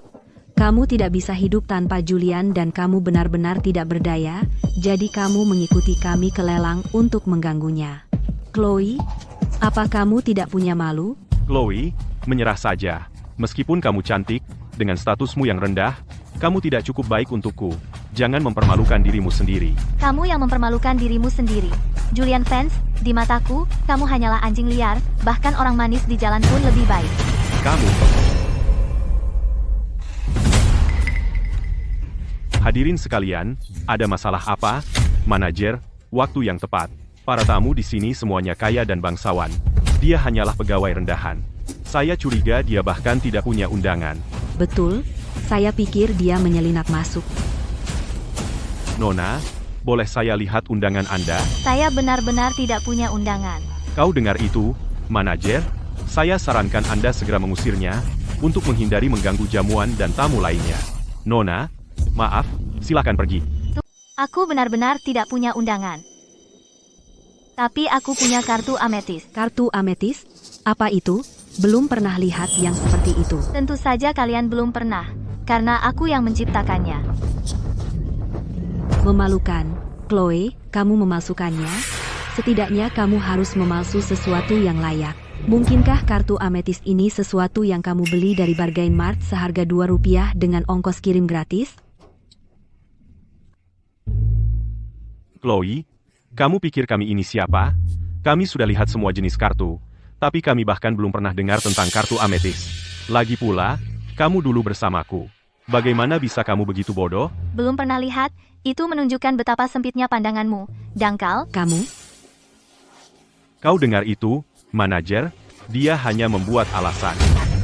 kamu tidak bisa hidup tanpa Julian dan kamu benar-benar tidak berdaya, jadi kamu mengikuti kami ke lelang untuk mengganggunya. Chloe, apa kamu tidak punya malu? Chloe, menyerah saja. Meskipun kamu cantik, dengan statusmu yang rendah, kamu tidak cukup baik untukku. Jangan mempermalukan dirimu sendiri. Kamu yang mempermalukan dirimu sendiri. Julian Fans, di mataku, kamu hanyalah anjing liar, bahkan orang manis di jalan pun lebih baik. Kamu. Hadirin sekalian, ada masalah apa? Manajer, waktu yang tepat. Para tamu di sini semuanya kaya dan bangsawan. Dia hanyalah pegawai rendahan. Saya curiga dia bahkan tidak punya undangan. Betul, saya pikir dia menyelinap masuk. Nona, boleh saya lihat undangan Anda? Saya benar-benar tidak punya undangan. Kau dengar itu, manajer? Saya sarankan Anda segera mengusirnya, untuk menghindari mengganggu jamuan dan tamu lainnya. Nona, maaf, silakan pergi. Aku benar-benar tidak punya undangan. Tapi aku punya kartu ametis. Kartu ametis? Apa itu? Belum pernah lihat yang seperti itu. Tentu saja kalian belum pernah, karena aku yang menciptakannya. Memalukan. Chloe, kamu memalsukannya? Setidaknya kamu harus memalsu sesuatu yang layak. Mungkinkah kartu ametis ini sesuatu yang kamu beli dari Bargain Mart seharga Rp2 dengan ongkos kirim gratis? Chloe, kamu pikir kami ini siapa? Kami sudah lihat semua jenis kartu, tapi kami bahkan belum pernah dengar tentang kartu ametis. Lagi pula, kamu dulu bersamaku. Bagaimana bisa kamu begitu bodoh? Belum pernah lihat, itu menunjukkan betapa sempitnya pandanganmu. Dangkal, Kamu? Kau dengar itu, manajer? Dia hanya membuat alasan.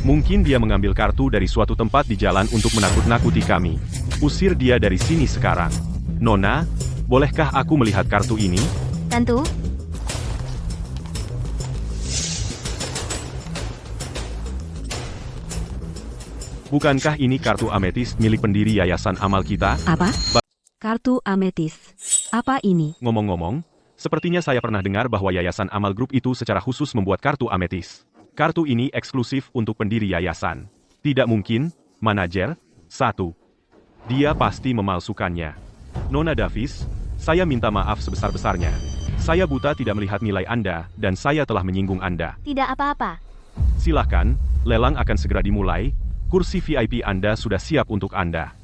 Mungkin dia mengambil kartu dari suatu tempat di jalan untuk menakut-nakuti kami. Usir dia dari sini sekarang. Nona, bolehkah aku melihat kartu ini? tentu. Bukankah ini kartu ametis milik pendiri Yayasan Amal kita? Apa? Kartu ametis. Apa ini? Ngomong-ngomong, sepertinya saya pernah dengar bahwa Yayasan Amal Group itu secara khusus membuat kartu ametis. Kartu ini eksklusif untuk pendiri yayasan. Tidak mungkin, manajer. 1. Dia pasti memalsukannya. Nona Davis, saya minta maaf sebesar-besarnya. Saya buta tidak melihat nilai Anda, dan saya telah menyinggung Anda. Tidak apa-apa. Silakan, lelang akan segera dimulai. Kursi VIP Anda sudah siap untuk Anda.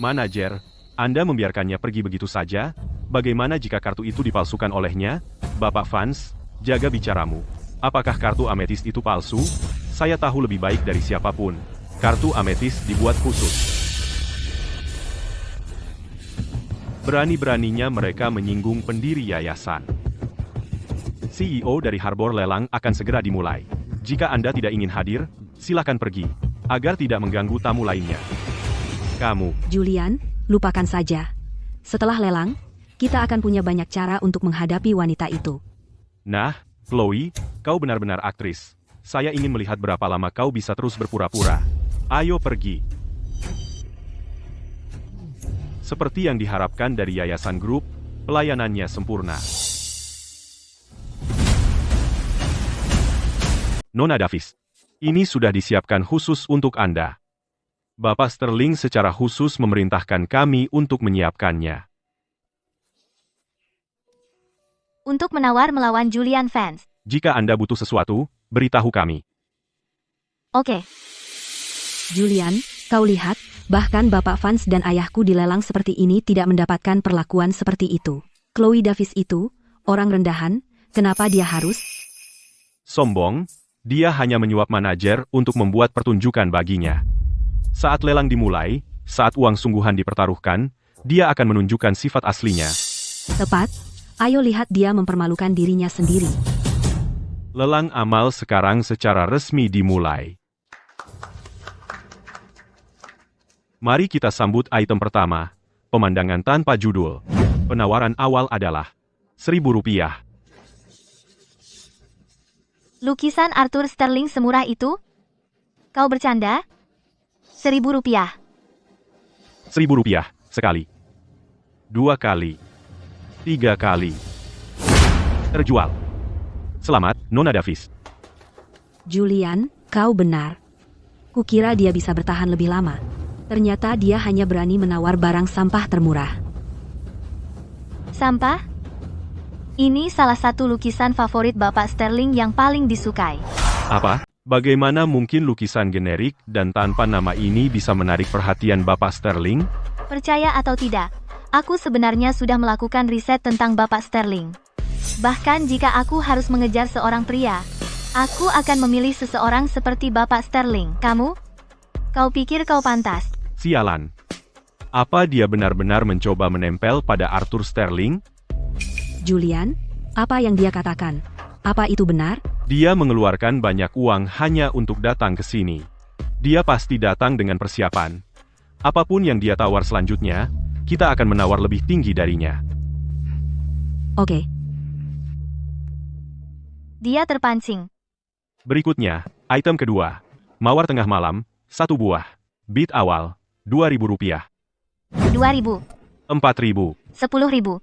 Manajer, Anda membiarkannya pergi begitu saja? Bagaimana jika kartu itu dipalsukan olehnya? Bapak Fans, jaga bicaramu. Apakah kartu ametis itu palsu? Saya tahu lebih baik dari siapapun. Kartu ametis dibuat khusus. Berani-beraninya mereka menyinggung pendiri yayasan. CEO dari Harbor Lelang akan segera dimulai. Jika Anda tidak ingin hadir, silakan pergi, agar tidak mengganggu tamu lainnya. Kamu, Julian, lupakan saja. Setelah lelang, kita akan punya banyak cara untuk menghadapi wanita itu. nah, Chloe, kau benar-benar aktris. Saya ingin melihat berapa lama kau bisa terus berpura-pura. Ayo pergi. Seperti yang diharapkan dari Yayasan Grup, pelayanannya sempurna. Nona Davis, ini sudah disiapkan khusus untuk Anda. Bapak Sterling secara khusus memerintahkan kami untuk menyiapkannya. Untuk menawar melawan Julian Fans. Jika Anda butuh sesuatu, beritahu kami. Oke. Julian, kau lihat, bahkan Bapak Fans dan ayahku di lelang seperti ini tidak mendapatkan perlakuan seperti itu. Chloe Davis itu, orang rendahan, kenapa dia harus? Sombong, dia hanya menyuap manajer untuk membuat pertunjukan baginya. Saat lelang dimulai, saat uang sungguhan dipertaruhkan, dia akan menunjukkan sifat aslinya. Tepat, ayo lihat dia mempermalukan dirinya sendiri. Lelang amal sekarang secara resmi dimulai. Mari kita sambut item pertama. Pemandangan tanpa judul. Penawaran awal adalah Rp1.000. Lukisan Arthur Sterling semurah itu? Kau bercanda? Rp1.000. Rp1.000 sekali. 2 kali. 3 kali. Terjual. Selamat, Nona Davis. Julian, kau benar. Kukira dia bisa bertahan lebih lama. Ternyata dia hanya berani menawar barang sampah termurah. Sampah? Ini salah satu lukisan favorit Bapak Sterling yang paling disukai. Apa? Bagaimana mungkin lukisan generik dan tanpa nama ini bisa menarik perhatian Bapak Sterling? Percaya atau tidak, aku sebenarnya sudah melakukan riset tentang Bapak Sterling. Bahkan jika aku harus mengejar seorang pria, aku akan memilih seseorang seperti Bapak Sterling. Kamu? Kau pikir kau pantas? Sialan. Apa dia benar-benar mencoba menempel pada Arthur Sterling? Julian, apa yang dia katakan? Apa itu benar? Dia mengeluarkan banyak uang hanya untuk datang ke sini. Dia pasti datang dengan persiapan. Apapun yang dia tawar selanjutnya, kita akan menawar lebih tinggi darinya. Oke, Dia terpancing. Berikutnya, item kedua. Mawar tengah malam, 1 buah. Bid awal, Rp2.000. 2.000, 4.000. 10.000.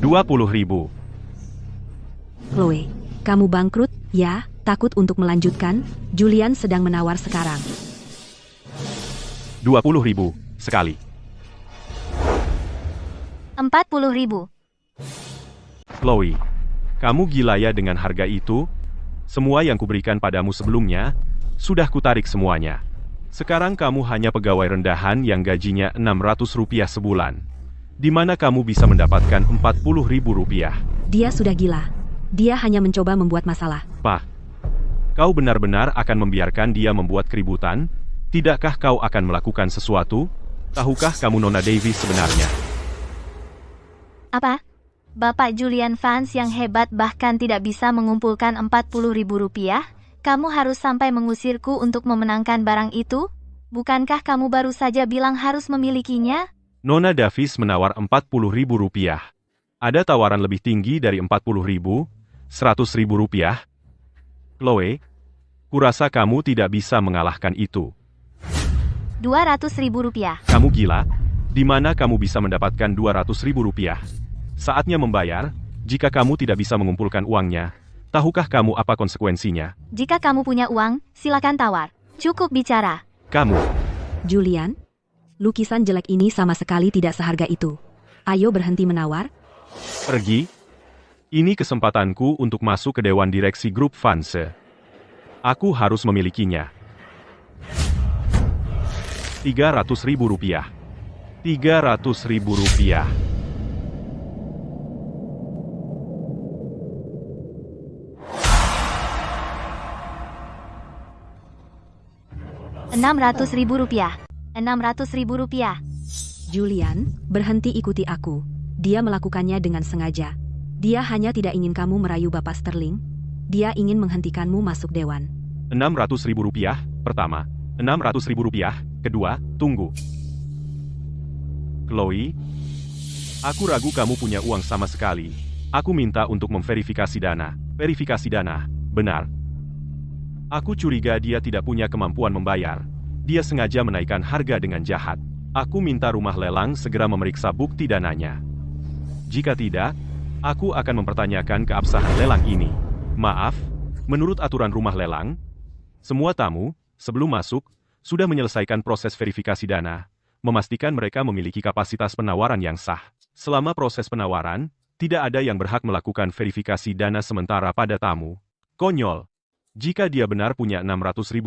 20.000. Chloe, kamu bangkrut, ya? Takut untuk melanjutkan? Julian sedang menawar sekarang. 20.000 sekali. 40.000. Chloe, kamu gila ya dengan harga itu? Semua yang kuberikan padamu sebelumnya, sudah kutarik semuanya. Sekarang kamu hanya pegawai rendahan yang gajinya Rp600 sebulan. Di mana kamu bisa mendapatkan Rp40.000? Dia sudah gila. Dia hanya mencoba membuat masalah. Pak, kau benar-benar akan membiarkan dia membuat keributan? Tidakkah kau akan melakukan sesuatu? Tahukah kamu Nona Davis sebenarnya? Apa? Bapak Julian Vance yang hebat bahkan tidak bisa mengumpulkan Rp40.000? Kamu harus sampai mengusirku untuk memenangkan barang itu? Bukankah kamu baru saja bilang harus memilikinya? Nona Davis menawar Rp40.000. Ada tawaran lebih tinggi dari 40.000, Rp100.000. Chloe, kurasa kamu tidak bisa mengalahkan itu. Rp200.000. Kamu gila? Di mana kamu bisa mendapatkan Rp200.000? Saatnya membayar. Jika kamu tidak bisa mengumpulkan uangnya, tahukah kamu apa konsekuensinya? Jika kamu punya uang, silakan tawar. Cukup bicara. Kamu. Julian, lukisan jelek ini sama sekali tidak seharga itu. Ayo berhenti menawar. Pergi. Ini kesempatanku untuk masuk ke Dewan Direksi Grup Vance. Aku harus memilikinya. Rp300.000. Rp300.000. Rp600.000. Rp600.000. Julian, berhenti ikuti aku. Dia melakukannya dengan sengaja. Dia hanya tidak ingin kamu merayu Bapak Sterling. Dia ingin menghentikanmu masuk dewan. Rp600.000 pertama. Rp600.000 kedua. Tunggu. Chloe, aku ragu kamu punya uang sama sekali. Aku minta untuk memverifikasi dana. Verifikasi dana, benar. Aku curiga dia tidak punya kemampuan membayar. Dia sengaja menaikkan harga dengan jahat. Aku minta rumah lelang segera memeriksa bukti dananya. Jika tidak, aku akan mempertanyakan keabsahan lelang ini. Maaf, menurut aturan rumah lelang, semua tamu, sebelum masuk, sudah menyelesaikan proses verifikasi dana, memastikan mereka memiliki kapasitas penawaran yang sah. Selama proses penawaran, tidak ada yang berhak melakukan verifikasi dana sementara pada tamu. Konyol. Jika dia benar punya Rp600.000,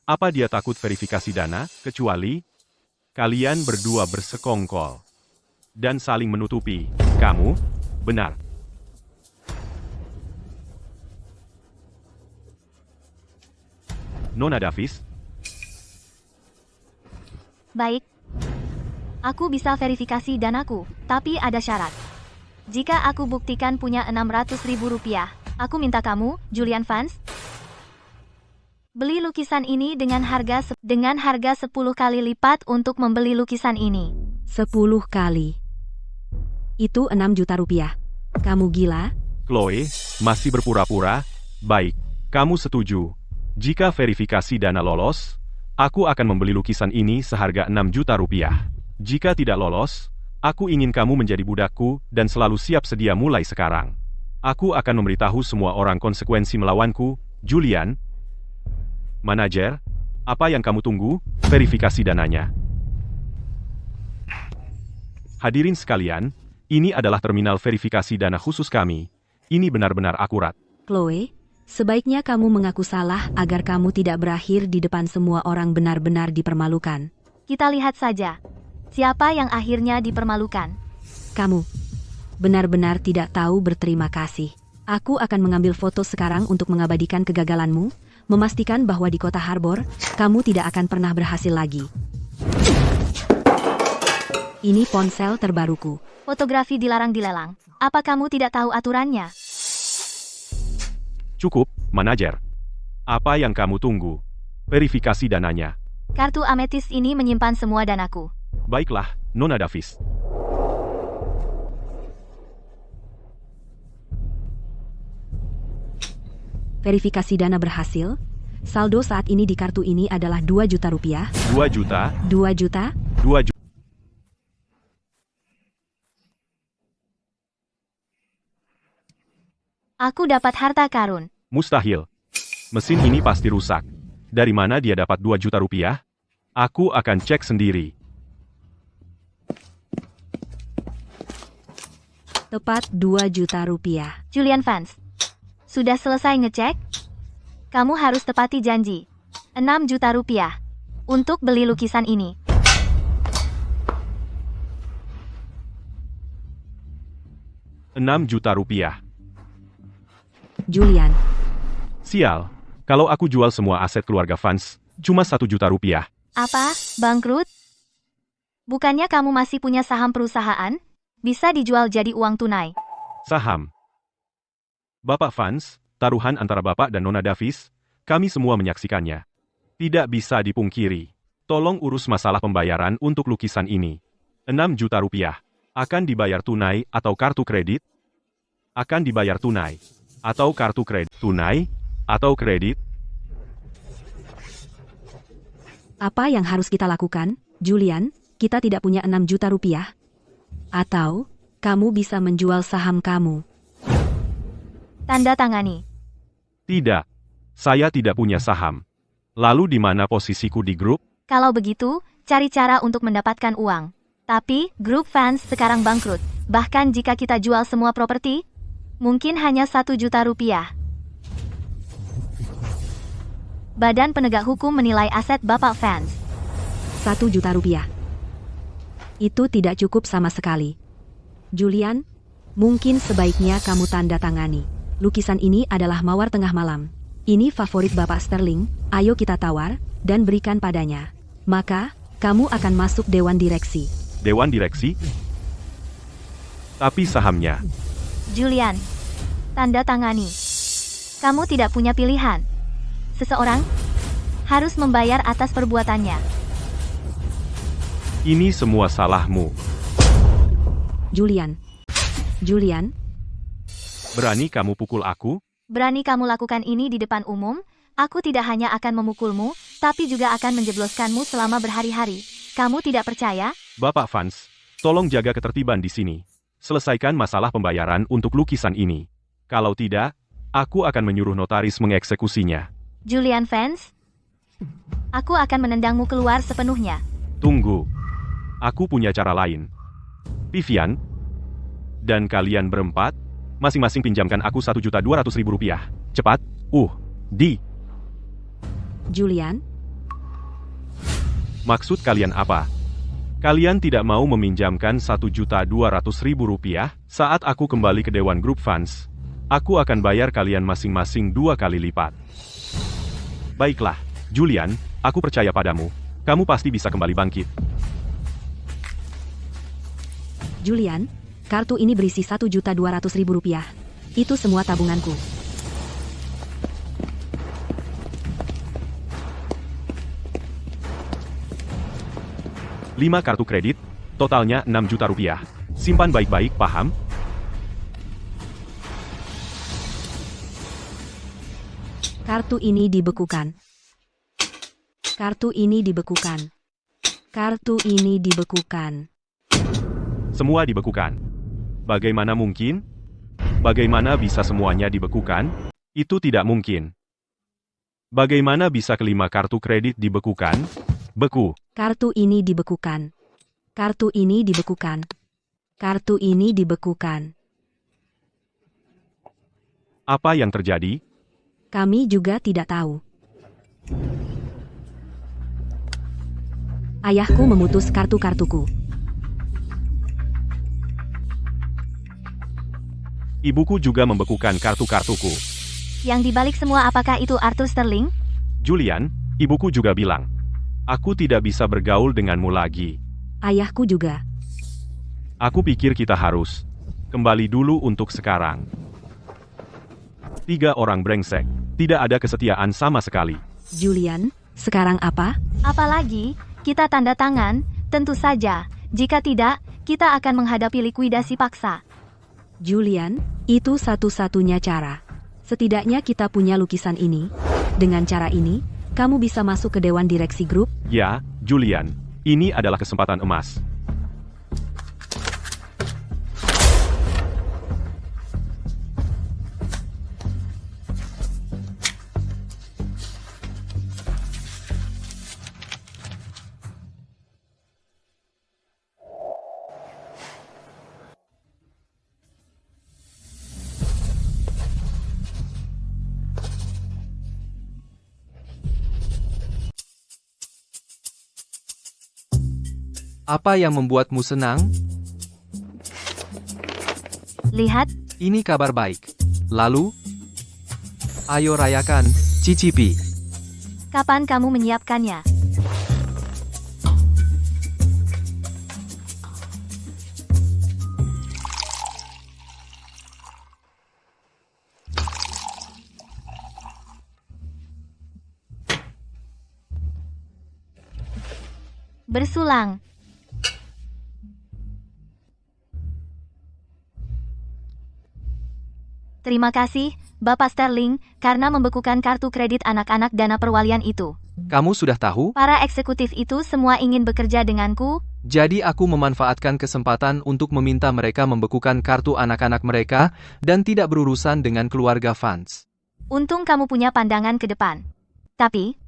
apa dia takut verifikasi dana, kecuali kalian berdua bersekongkol dan saling menutupi. Kamu benar. Nona Davis, Baik. Aku bisa verifikasi danaku, tapi ada syarat. Jika aku buktikan punya Rp600.000, aku minta kamu, Julian Vance, Beli lukisan ini dengan harga 10 kali lipat untuk membeli lukisan ini. 10 kali. Itu 6 juta rupiah. Kamu gila? Chloe, masih berpura-pura? Baik, kamu setuju. Jika verifikasi dana lolos, aku akan membeli lukisan ini seharga 6 juta rupiah. Jika tidak lolos, aku ingin kamu menjadi budakku dan selalu siap sedia mulai sekarang. Aku akan memberitahu semua orang konsekuensi melawanku, Julian. Manajer, apa yang kamu tunggu? Verifikasi dananya. Hadirin sekalian, ini adalah terminal verifikasi dana khusus kami. Ini benar-benar akurat. Chloe, sebaiknya kamu mengaku salah agar kamu tidak berakhir di depan semua orang benar-benar dipermalukan. Kita lihat saja. Siapa yang akhirnya dipermalukan? Kamu benar-benar tidak tahu berterima kasih. Aku akan mengambil foto sekarang untuk mengabadikan kegagalanmu, memastikan bahwa di kota Harbor, kamu tidak akan pernah berhasil lagi. Ini ponsel terbaruku. Fotografi dilarang dilelang. Apa kamu tidak tahu aturannya? Cukup, manajer. Apa yang kamu tunggu? Verifikasi dananya. Kartu ametis ini menyimpan semua danaku. Baiklah, Nona Davis. Verifikasi dana berhasil. Saldo saat ini di kartu ini adalah 2 juta rupiah. 2 juta? 2 juta? 2 juta. Aku dapat harta karun. Mustahil. Mesin ini pasti rusak. Dari mana dia dapat 2 juta rupiah? Aku akan cek sendiri. Tepat 2 juta rupiah. Julian Vance. Sudah selesai ngecek? Kamu harus tepati janji. 6 juta rupiah. Untuk beli lukisan ini. Rp6 juta. Julian. Sial. Kalau aku jual semua aset keluarga Vance, cuma 1 juta rupiah. Apa? Bangkrut? Bukannya kamu masih punya saham perusahaan? Bisa dijual jadi uang tunai. Saham. Bapak Vance, taruhan antara Bapak dan Nona Davis, kami semua menyaksikannya. Tidak bisa dipungkiri. Tolong urus masalah pembayaran untuk lukisan ini. 6 juta rupiah. Akan dibayar tunai atau kartu kredit? Akan dibayar tunai. Atau kartu kredit? Tunai? Atau kredit? Apa yang harus kita lakukan, Julian? Kita tidak punya 6 juta rupiah. Atau, kamu bisa menjual saham kamu. Tanda tangani. Tidak. Saya tidak punya saham. Lalu di mana posisiku di grup? Kalau begitu, cari cara untuk mendapatkan uang. Tapi, grup Vance sekarang bangkrut. Bahkan jika kita jual semua properti, mungkin hanya 1 juta rupiah. Badan Penegak Hukum menilai aset Bapak Vance. 1 juta rupiah. Itu tidak cukup sama sekali. Julian, mungkin sebaiknya kamu tanda tangani. Lukisan ini adalah mawar tengah malam. Ini favorit Bapak Sterling, ayo kita tawar, dan berikan padanya. Maka, kamu akan masuk Dewan Direksi. Dewan Direksi? Tapi sahamnya. Julian, tanda tangani. Kamu tidak punya pilihan. Seseorang harus membayar atas perbuatannya. Ini semua salahmu. Julian. Julian, Berani kamu pukul aku? Berani kamu lakukan ini di depan umum? Aku tidak hanya akan memukulmu, tapi juga akan menjebloskanmu selama berhari-hari. Kamu tidak percaya? Bapak Vance, tolong jaga ketertiban di sini. Selesaikan masalah pembayaran untuk lukisan ini. Kalau tidak, aku akan menyuruh notaris mengeksekusinya. Julian Vance? Aku akan menendangmu keluar sepenuhnya. Tunggu. Aku punya cara lain. Vivian, dan kalian berempat, masing-masing pinjamkan aku Rp1.200.000. Cepat, di. Julian, Maksud kalian apa? Kalian tidak mau meminjamkan Rp1.200.000 saat aku kembali ke Dewan Grup Vance. Aku akan bayar kalian masing-masing 2 kali lipat. Baiklah, Julian, aku percaya padamu. Kamu pasti bisa kembali bangkit. Julian, kartu ini berisi Rp1.200.000. Itu semua tabunganku. 5 kartu kredit, totalnya 6 juta rupiah. Simpan baik-baik, paham? Kartu ini dibekukan. Kartu ini dibekukan. Kartu ini dibekukan. Semua dibekukan. Bagaimana mungkin? Bagaimana bisa semuanya dibekukan? Itu tidak mungkin. Bagaimana bisa kelima kartu kredit dibekukan? Beku. Kartu ini dibekukan. Kartu ini dibekukan. Kartu ini dibekukan. Apa yang terjadi? Kami juga tidak tahu. Ayahku memutus kartu-kartuku. Ibuku juga membekukan kartu-kartuku. Yang dibalik semua apakah itu Arthur Sterling? Julian, ibuku juga bilang, aku tidak bisa bergaul denganmu lagi. Ayahku juga. Aku pikir kita harus kembali dulu untuk sekarang. 3 orang brengsek, tidak ada kesetiaan sama sekali. Julian, sekarang apa? Apalagi, kita tanda tangan, tentu saja. Jika tidak, kita akan menghadapi likuidasi paksa. Julian, itu satu-satunya cara. Setidaknya kita punya lukisan ini. Dengan cara ini, kamu bisa masuk ke dewan direksi grup. Ya, Julian, ini adalah kesempatan emas. Apa yang membuatmu senang? Lihat, Ini kabar baik. Lalu, ayo rayakan, cicipi. kapan kamu menyiapkannya? Bersulang. Terima kasih, Bapak Sterling, karena membekukan kartu kredit anak-anak dana perwalian itu. Kamu sudah tahu? Para eksekutif itu semua ingin bekerja denganku. Jadi aku memanfaatkan kesempatan untuk meminta mereka membekukan kartu anak-anak mereka dan tidak berurusan dengan keluarga fans. Untung kamu punya pandangan ke depan. Tapi,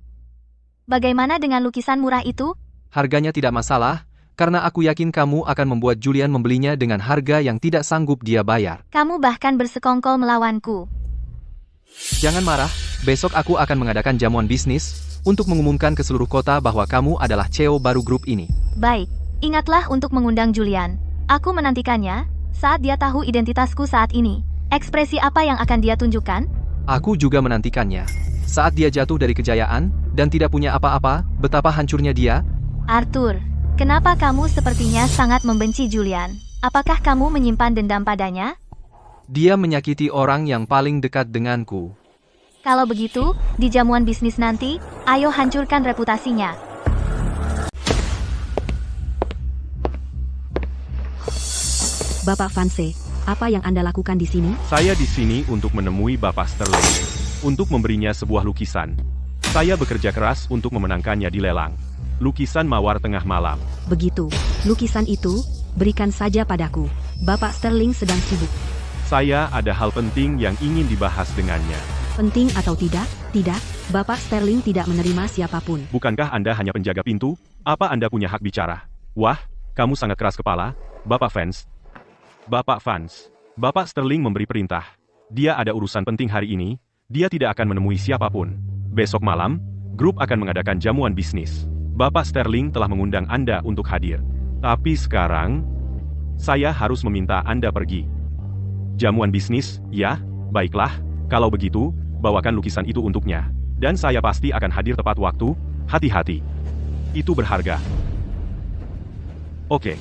bagaimana dengan lukisan murah itu? Harganya tidak masalah, karena aku yakin kamu akan membuat Julian membelinya dengan harga yang tidak sanggup dia bayar. Kamu bahkan bersekongkol melawanku. Jangan marah, besok aku akan mengadakan jamuan bisnis untuk mengumumkan ke seluruh kota bahwa kamu adalah CEO baru grup ini. Baik, ingatlah untuk mengundang Julian. Aku menantikannya, saat dia tahu identitasku saat ini. Ekspresi apa yang akan dia tunjukkan? Aku juga menantikannya. Saat dia jatuh dari kejayaan dan tidak punya apa-apa, betapa hancurnya dia. Arthur, kenapa kamu sepertinya sangat membenci Julian? Apakah kamu menyimpan dendam padanya? Dia menyakiti orang yang paling dekat denganku. Kalau begitu, di jamuan bisnis nanti, ayo hancurkan reputasinya. Bapak Vance, apa yang Anda lakukan di sini? Saya di sini untuk menemui Bapak Sterling, untuk memberinya sebuah lukisan. Saya bekerja keras untuk memenangkannya di lelang. Lukisan Mawar Tengah Malam. Begitu, lukisan itu, berikan saja padaku. Bapak Sterling sedang sibuk. Saya ada hal penting yang ingin dibahas dengannya. Penting atau tidak? Tidak, Bapak Sterling tidak menerima siapapun. Bukankah Anda hanya penjaga pintu? Apa Anda punya hak bicara? Wah, kamu sangat keras kepala, Bapak Vance. Bapak Vance. Bapak Sterling memberi perintah. Dia ada urusan penting hari ini, dia tidak akan menemui siapapun. Besok malam, grup akan mengadakan jamuan bisnis. Bapak Sterling telah mengundang Anda untuk hadir. Tapi sekarang, saya harus meminta Anda pergi. Jamuan bisnis, ya? Baiklah, kalau begitu, bawakan lukisan itu untuknya. Dan saya pasti akan hadir tepat waktu, hati-hati. Itu berharga. Oke.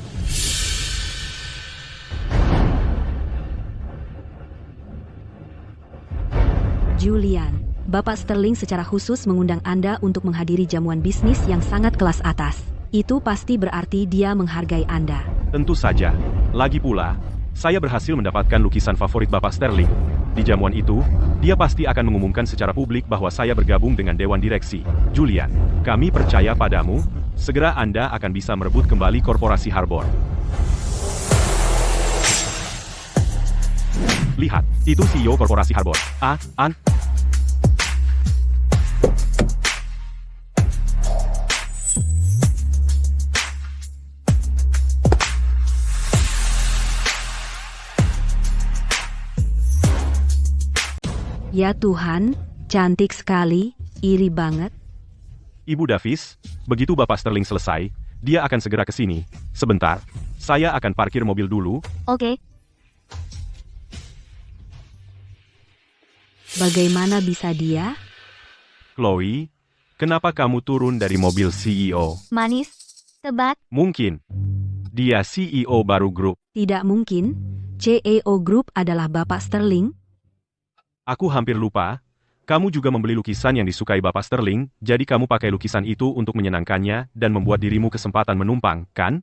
Julian, Bapak Sterling secara khusus mengundang Anda untuk menghadiri jamuan bisnis yang sangat kelas atas. Itu pasti berarti dia menghargai Anda. Tentu saja. Lagi pula, saya berhasil mendapatkan lukisan favorit Bapak Sterling. Di jamuan itu, dia pasti akan mengumumkan secara publik bahwa saya bergabung dengan Dewan Direksi. Julian, kami percaya padamu, segera Anda akan bisa merebut kembali korporasi Harbor. Lihat, itu CEO korporasi Harbor. Ya Tuhan, cantik sekali, iri banget. Ibu Davis, begitu Bapak Sterling selesai, dia akan segera ke sini. Sebentar, saya akan parkir mobil dulu. Oke. Bagaimana bisa dia? Chloe, kenapa kamu turun dari mobil CEO? Manis. Tebak. Mungkin. Dia CEO baru grup. Tidak mungkin. CEO Group adalah Bapak Sterling. Aku hampir lupa. Kamu juga membeli lukisan yang disukai Bapak Sterling, jadi kamu pakai lukisan itu untuk menyenangkannya dan membuat dirimu kesempatan menumpang, kan?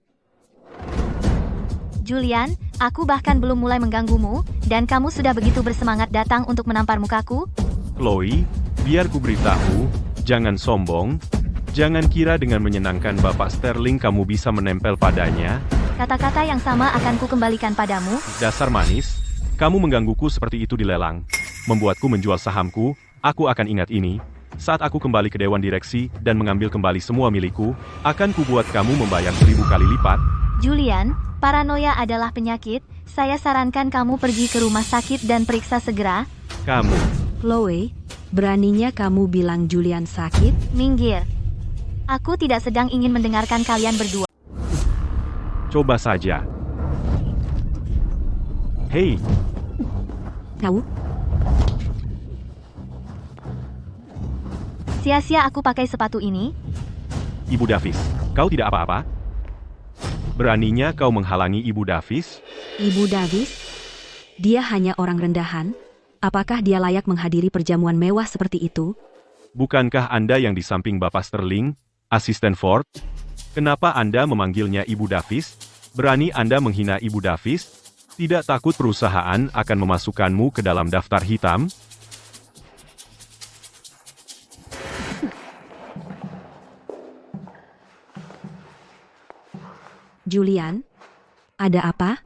Julian, aku bahkan belum mulai mengganggumu, dan kamu sudah begitu bersemangat datang untuk menampar mukaku? Chloe, biar ku beritahu, jangan sombong. Jangan kira dengan menyenangkan Bapak Sterling kamu bisa menempel padanya. Kata-kata yang sama akan ku kembalikan padamu. Dasar manis, kamu menggangguku seperti itu di lelang. Membuatku menjual sahamku, aku akan ingat ini. Saat aku kembali ke Dewan Direksi dan mengambil kembali semua milikku, akan kubuat kamu membayar 1000 kali lipat. Julian, paranoia adalah penyakit. Saya sarankan kamu pergi ke rumah sakit dan periksa segera. Kamu, Chloe, beraninya kamu bilang Julian sakit? Minggir. Aku tidak sedang ingin mendengarkan kalian berdua. coba saja. Hei, Kau? Sia-sia aku pakai sepatu ini. Ibu Davis, kau tidak apa-apa? Beraninya kau menghalangi Ibu Davis? Ibu Davis? Dia hanya orang rendahan. Apakah dia layak menghadiri perjamuan mewah seperti itu? Bukankah Anda yang di samping Bapak Sterling, asisten Ford? Kenapa Anda memanggilnya Ibu Davis? Berani Anda menghina Ibu Davis? Tidak takut perusahaan akan memasukkanmu ke dalam daftar hitam? Julian? Ada apa?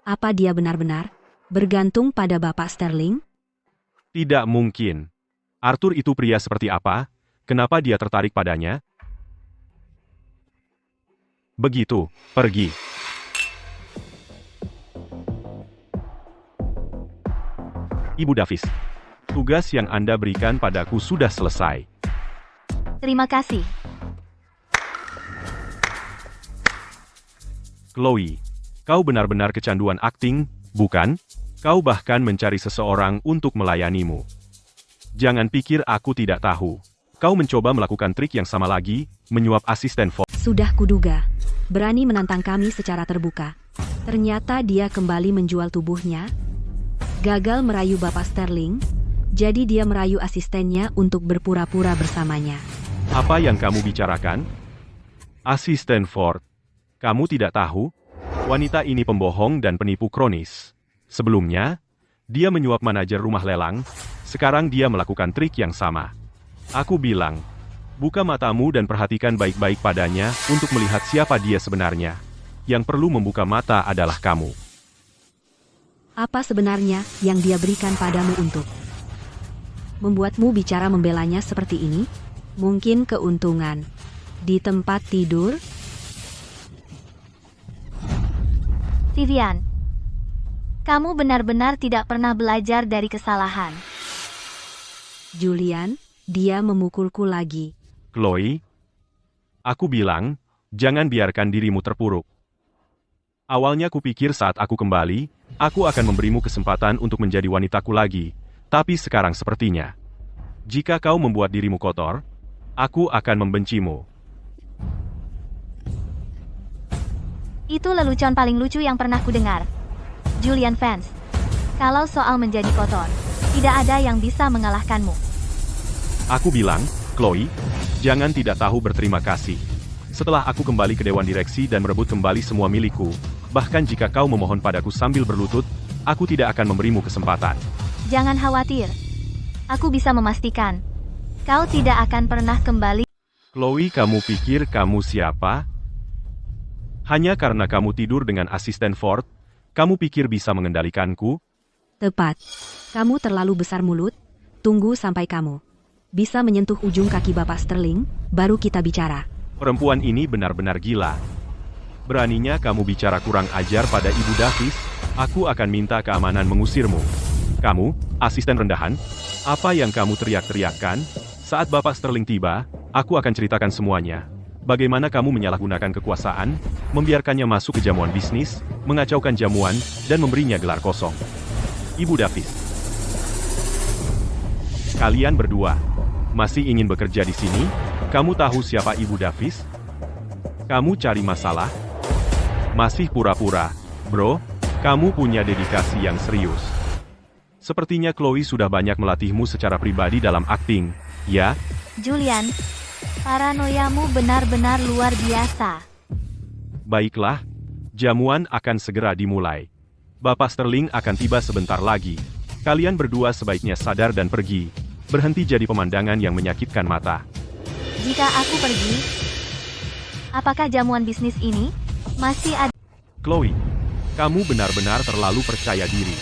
Apa dia benar-benar bergantung pada Bapak Sterling? Tidak mungkin. Arthur itu pria seperti apa? Kenapa dia tertarik padanya? Begitu, pergi. Ibu Davis, tugas yang Anda berikan padaku sudah selesai. Terima kasih. Chloe, kau benar-benar kecanduan akting, bukan? Kau bahkan mencari seseorang untuk melayanimu. Jangan pikir aku tidak tahu. Kau mencoba melakukan trik yang sama lagi, menyuap asisten Ford. Sudah kuduga. Berani menantang kami secara terbuka. Ternyata dia kembali menjual tubuhnya. Gagal merayu Bapak Sterling, jadi dia merayu asistennya untuk berpura-pura bersamanya. Apa yang kamu bicarakan? Asisten Ford. Kamu tidak tahu? Wanita ini pembohong dan penipu kronis. Sebelumnya, dia menyuap manajer rumah lelang. Sekarang dia melakukan trik yang sama. Aku bilang, buka matamu dan perhatikan baik-baik padanya untuk melihat siapa dia sebenarnya. Yang perlu membuka mata adalah kamu. Apa sebenarnya yang dia berikan padamu untuk membuatmu bicara membelanya seperti ini? Mungkin keuntungan di tempat tidur? Vivian, kamu benar-benar tidak pernah belajar dari kesalahan. Julian, dia memukulku lagi. Chloe, aku bilang, jangan biarkan dirimu terpuruk. Awalnya kupikir saat aku kembali, aku akan memberimu kesempatan untuk menjadi wanitaku lagi, tapi sekarang sepertinya, jika kau membuat dirimu kotor, aku akan membencimu. Itu lelucon paling lucu yang pernah kudengar. Julian Vance, kalau soal menjadi kotor, tidak ada yang bisa mengalahkanmu. Aku bilang, Chloe, jangan tidak tahu berterima kasih. Setelah aku kembali ke Dewan Direksi dan merebut kembali semua milikku, bahkan jika kau memohon padaku sambil berlutut, aku tidak akan memberimu kesempatan. Jangan khawatir. Aku bisa memastikan. Kau tidak akan pernah kembali. Chloe, kamu pikir kamu siapa? Hanya karena kamu tidur dengan asisten Ford, kamu pikir bisa mengendalikanku? Tepat. Kamu terlalu besar mulut. Tunggu sampai kamu bisa menyentuh ujung kaki Bapak Sterling, baru kita bicara. Perempuan ini benar-benar gila. Beraninya kamu bicara kurang ajar pada Ibu Davis, aku akan minta keamanan mengusirmu. Kamu, asisten rendahan, apa yang kamu teriak-teriakkan? Saat Bapak Sterling tiba, aku akan ceritakan semuanya. Bagaimana kamu menyalahgunakan kekuasaan, membiarkannya masuk ke jamuan bisnis, mengacaukan jamuan, dan memberinya gelar kosong. Ibu Davis. Kalian berdua, masih ingin bekerja di sini? Kamu tahu siapa Ibu Davis? Kamu cari masalah? Masih pura-pura, bro, kamu punya dedikasi yang serius. Sepertinya Chloe sudah banyak melatihmu secara pribadi dalam akting, ya? Julian, paranoiamu benar-benar luar biasa. Baiklah, jamuan akan segera dimulai. Bapak Sterling akan tiba sebentar lagi. Kalian berdua sebaiknya sadar dan pergi. Berhenti jadi pemandangan yang menyakitkan mata. Jika aku pergi, apakah jamuan bisnis ini masih ada? Chloe, kamu benar-benar terlalu percaya diri.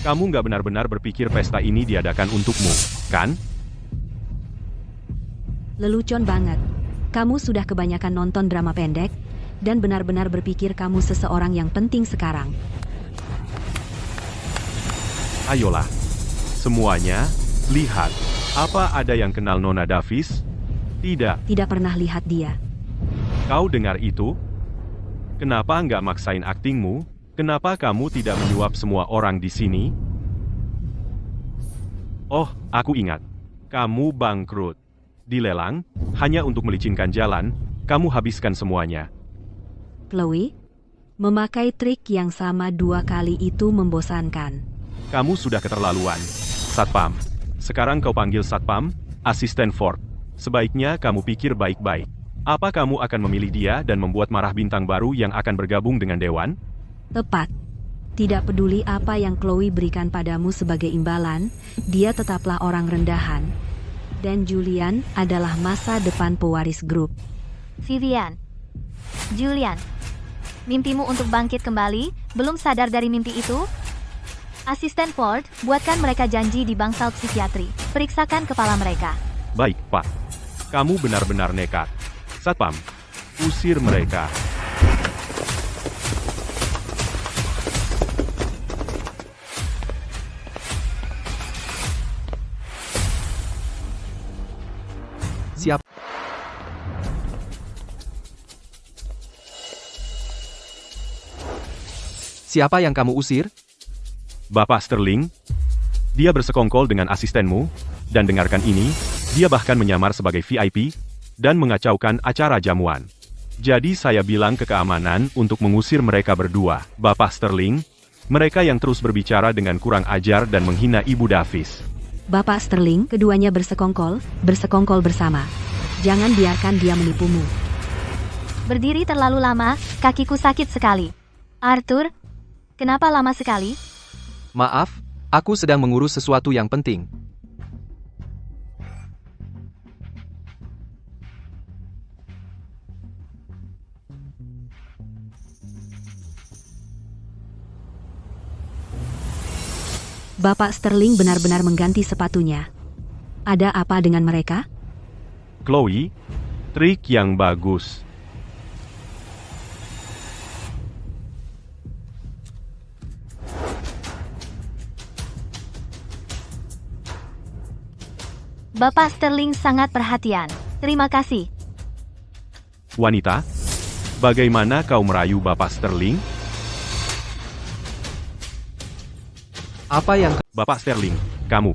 Kamu nggak benar-benar berpikir pesta ini diadakan untukmu, kan? Lelucon banget. Kamu sudah kebanyakan nonton drama pendek, dan benar-benar berpikir kamu seseorang yang penting sekarang. Ayolah. Semuanya, lihat. Apa ada yang kenal Nona Davis? Tidak. Tidak pernah lihat dia. Kau dengar itu? Kenapa nggak maksain aktingmu? Kenapa kamu tidak menyuap semua orang di sini? Oh, aku ingat. Kamu bangkrut. Dilelang, hanya untuk melicinkan jalan, kamu habiskan semuanya. Chloe, memakai trik yang sama 2 kali itu membosankan. Kamu sudah keterlaluan. Satpam. Sekarang kau panggil Satpam, asisten Ford. Sebaiknya kamu pikir baik-baik. Apa kamu akan memilih dia dan membuat marah bintang baru yang akan bergabung dengan Dewan? Tepat. Tidak peduli apa yang Chloe berikan padamu sebagai imbalan, dia tetaplah orang rendahan. Dan Julian adalah masa depan pewaris grup. Vivian. Julian. Mimpimu untuk bangkit kembali, belum sadar dari mimpi itu? Asisten Ford, buatkan mereka janji di bangsal psikiatri. Periksakan kepala mereka. Baik, Pak. Kamu benar-benar nekat. Satpam, usir mereka. Siapa yang kamu usir? Bapak Sterling, dia bersekongkol dengan asistenmu, dan dengarkan ini, dia bahkan menyamar sebagai VIP, dan mengacaukan acara jamuan. Jadi saya bilang ke keamanan untuk mengusir mereka berdua. Bapak Sterling, mereka yang terus berbicara dengan kurang ajar dan menghina Ibu Davis. Bapak Sterling, keduanya bersekongkol bersama. Jangan biarkan dia menipumu. Berdiri terlalu lama, kakiku sakit sekali. Arthur, kenapa lama sekali? Maaf, aku sedang mengurus sesuatu yang penting. Bapak Sterling benar-benar mengganti sepatunya. Ada apa dengan mereka? Chloe, trik yang bagus. Bapak Sterling sangat perhatian. Terima kasih. Wanita, bagaimana kau merayu Bapak Sterling? Apa yang... Bapak Sterling, kamu.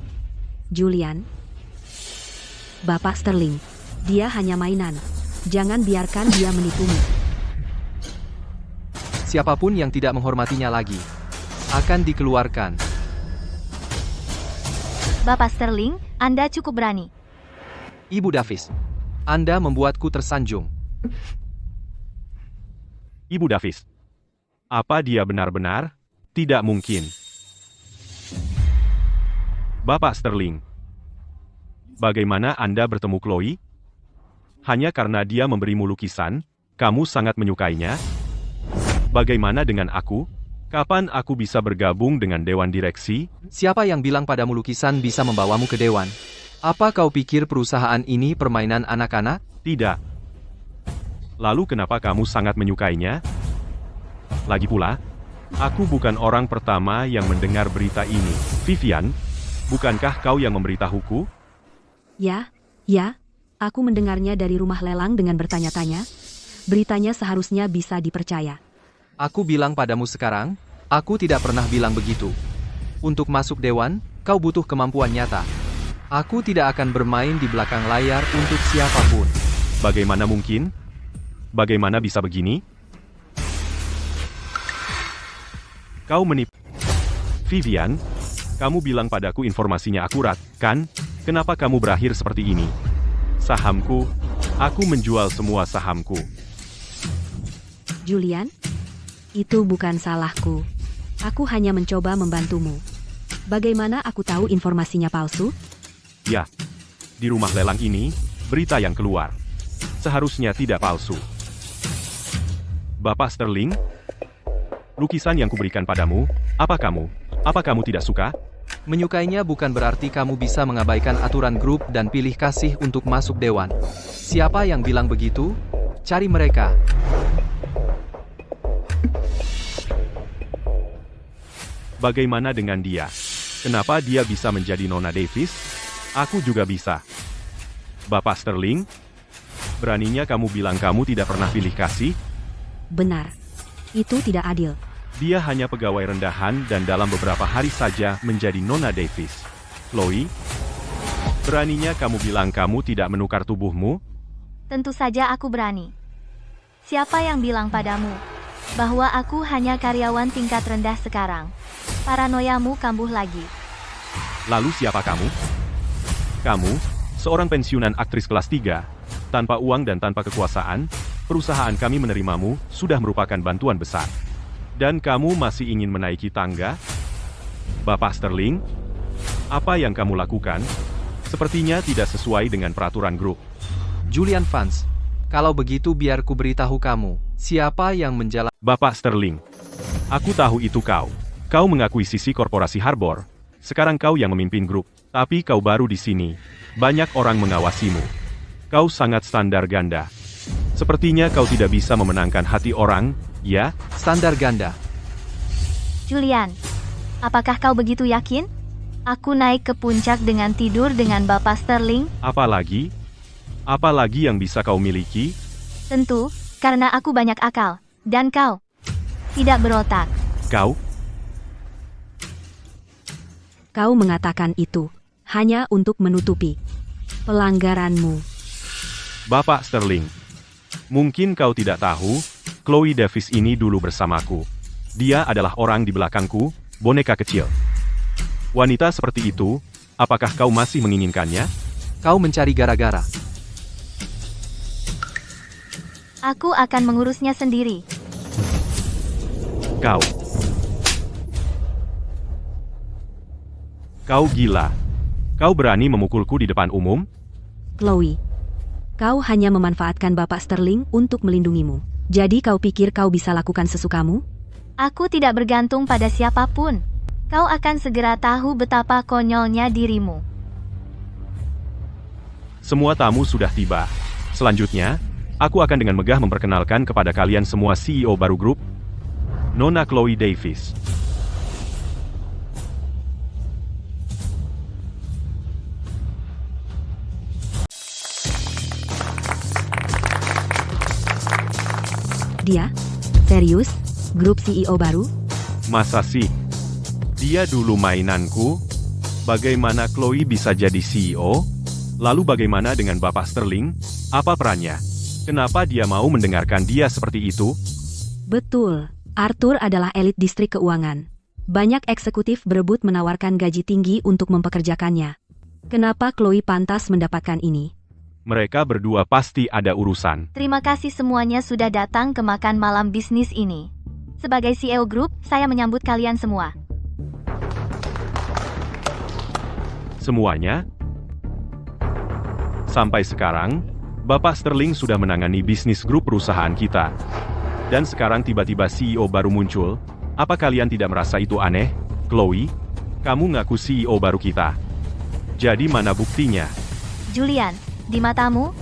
Julian. Bapak Sterling, dia hanya mainan. Jangan biarkan dia menipumu. Siapapun yang tidak menghormatinya lagi akan dikeluarkan. Bapak Sterling, Anda cukup berani. Ibu Davis, Anda membuatku tersanjung. Ibu Davis. Apa dia benar-benar? Tidak mungkin. Bapak Sterling. Bagaimana Anda bertemu Chloe? Hanya karena dia memberimu lukisan, kamu sangat menyukainya? Bagaimana dengan aku? Kapan aku bisa bergabung dengan Dewan Direksi? Siapa yang bilang padamu lukisan bisa membawamu ke dewan? Apa kau pikir perusahaan ini permainan anak-anak? Tidak. Lalu kenapa kamu sangat menyukainya? Lagi pula, aku bukan orang pertama yang mendengar berita ini. Vivian, bukankah kau yang memberitahuku? Ya, aku mendengarnya dari rumah lelang dengan bertanya-tanya. Beritanya seharusnya bisa dipercaya. Aku bilang padamu sekarang, aku tidak pernah bilang begitu. Untuk masuk dewan, kau butuh kemampuan nyata. Aku tidak akan bermain di belakang layar untuk siapapun. Bagaimana mungkin? Bagaimana bisa begini? Kau menipu. Vivian, kamu bilang padaku informasinya akurat, kan? Kenapa kamu berakhir seperti ini? Sahamku, aku menjual semua sahamku. Julian, itu bukan salahku. Aku hanya mencoba membantumu. Bagaimana aku tahu informasinya palsu? Ya, di rumah lelang ini, berita yang keluar. Seharusnya tidak palsu. Bapak Sterling, lukisan yang kuberikan padamu, apa kamu tidak suka? Menyukainya bukan berarti kamu bisa mengabaikan aturan grup dan pilih kasih untuk masuk dewan. Siapa yang bilang begitu? Cari mereka. Bagaimana dengan dia? Kenapa dia bisa menjadi Nona Davis? Aku juga bisa. Bapak Sterling, beraninya kamu bilang kamu tidak pernah pilih kasih? Benar. Itu tidak adil. Dia hanya pegawai rendahan dan dalam beberapa hari saja menjadi Nona Davis. Chloe, beraninya kamu bilang kamu tidak menukar tubuhmu? Tentu saja aku berani. Siapa yang bilang padamu bahwa aku hanya karyawan tingkat rendah sekarang? Paranoyamu kambuh lagi. Lalu siapa kamu? Kamu, seorang pensiunan aktris kelas 3, tanpa uang dan tanpa kekuasaan, perusahaan kami menerimamu sudah merupakan bantuan besar. Dan kamu masih ingin menaiki tangga? Bapak Sterling, apa yang kamu lakukan? Sepertinya tidak sesuai dengan peraturan grup. Julian Vance, kalau begitu biar ku beritahu kamu, siapa yang menjalankan... Bapak Sterling, aku tahu itu kau. Kau mengakuisisi korporasi Harbor. Sekarang kau yang memimpin grup, tapi kau baru di sini. Banyak orang mengawasimu. Kau sangat standar ganda. Sepertinya kau tidak bisa memenangkan hati orang, ya? Standar ganda. Julian, apakah kau begitu yakin? Aku naik ke puncak dengan tidur dengan Bapak Sterling? Apalagi? Apalagi yang bisa kau miliki? Tentu, karena aku banyak akal. Dan kau tidak berotak. Kau mengatakan itu hanya untuk menutupi pelanggaranmu. Bapak Sterling, mungkin kau tidak tahu, Chloe Davis ini dulu bersamaku. Dia adalah orang di belakangku, boneka kecil. Wanita seperti itu, apakah kau masih menginginkannya? Kau mencari gara-gara. Aku akan mengurusnya sendiri. Kau gila. Kau berani memukulku di depan umum? Chloe, kau hanya memanfaatkan Bapak Sterling untuk melindungimu. Jadi kau pikir kau bisa lakukan sesukamu? Aku tidak bergantung pada siapapun. Kau akan segera tahu betapa konyolnya dirimu. Semua tamu sudah tiba. Selanjutnya, aku akan dengan megah memperkenalkan kepada kalian semua CEO baru grup, Nona Chloe Davis. Dia? Serius? Grup CEO baru? Masa sih? Dia dulu mainanku. Bagaimana Chloe bisa jadi CEO? Lalu bagaimana dengan Bapak Sterling? Apa perannya? Kenapa dia mau mendengarkan dia seperti itu? Betul. Arthur adalah elit distrik keuangan. Banyak eksekutif berebut menawarkan gaji tinggi untuk mempekerjakannya. Kenapa Chloe pantas mendapatkan ini? Mereka berdua pasti ada urusan. Terima kasih semuanya sudah datang ke makan malam bisnis ini. Sebagai CEO grup, saya menyambut kalian semua. Semuanya? Sampai sekarang, Bapak Sterling sudah menangani bisnis grup perusahaan kita. Dan sekarang tiba-tiba CEO baru muncul. Apa kalian tidak merasa itu aneh? Chloe, kamu ngaku CEO baru kita. Jadi mana buktinya? Julian, di matamu,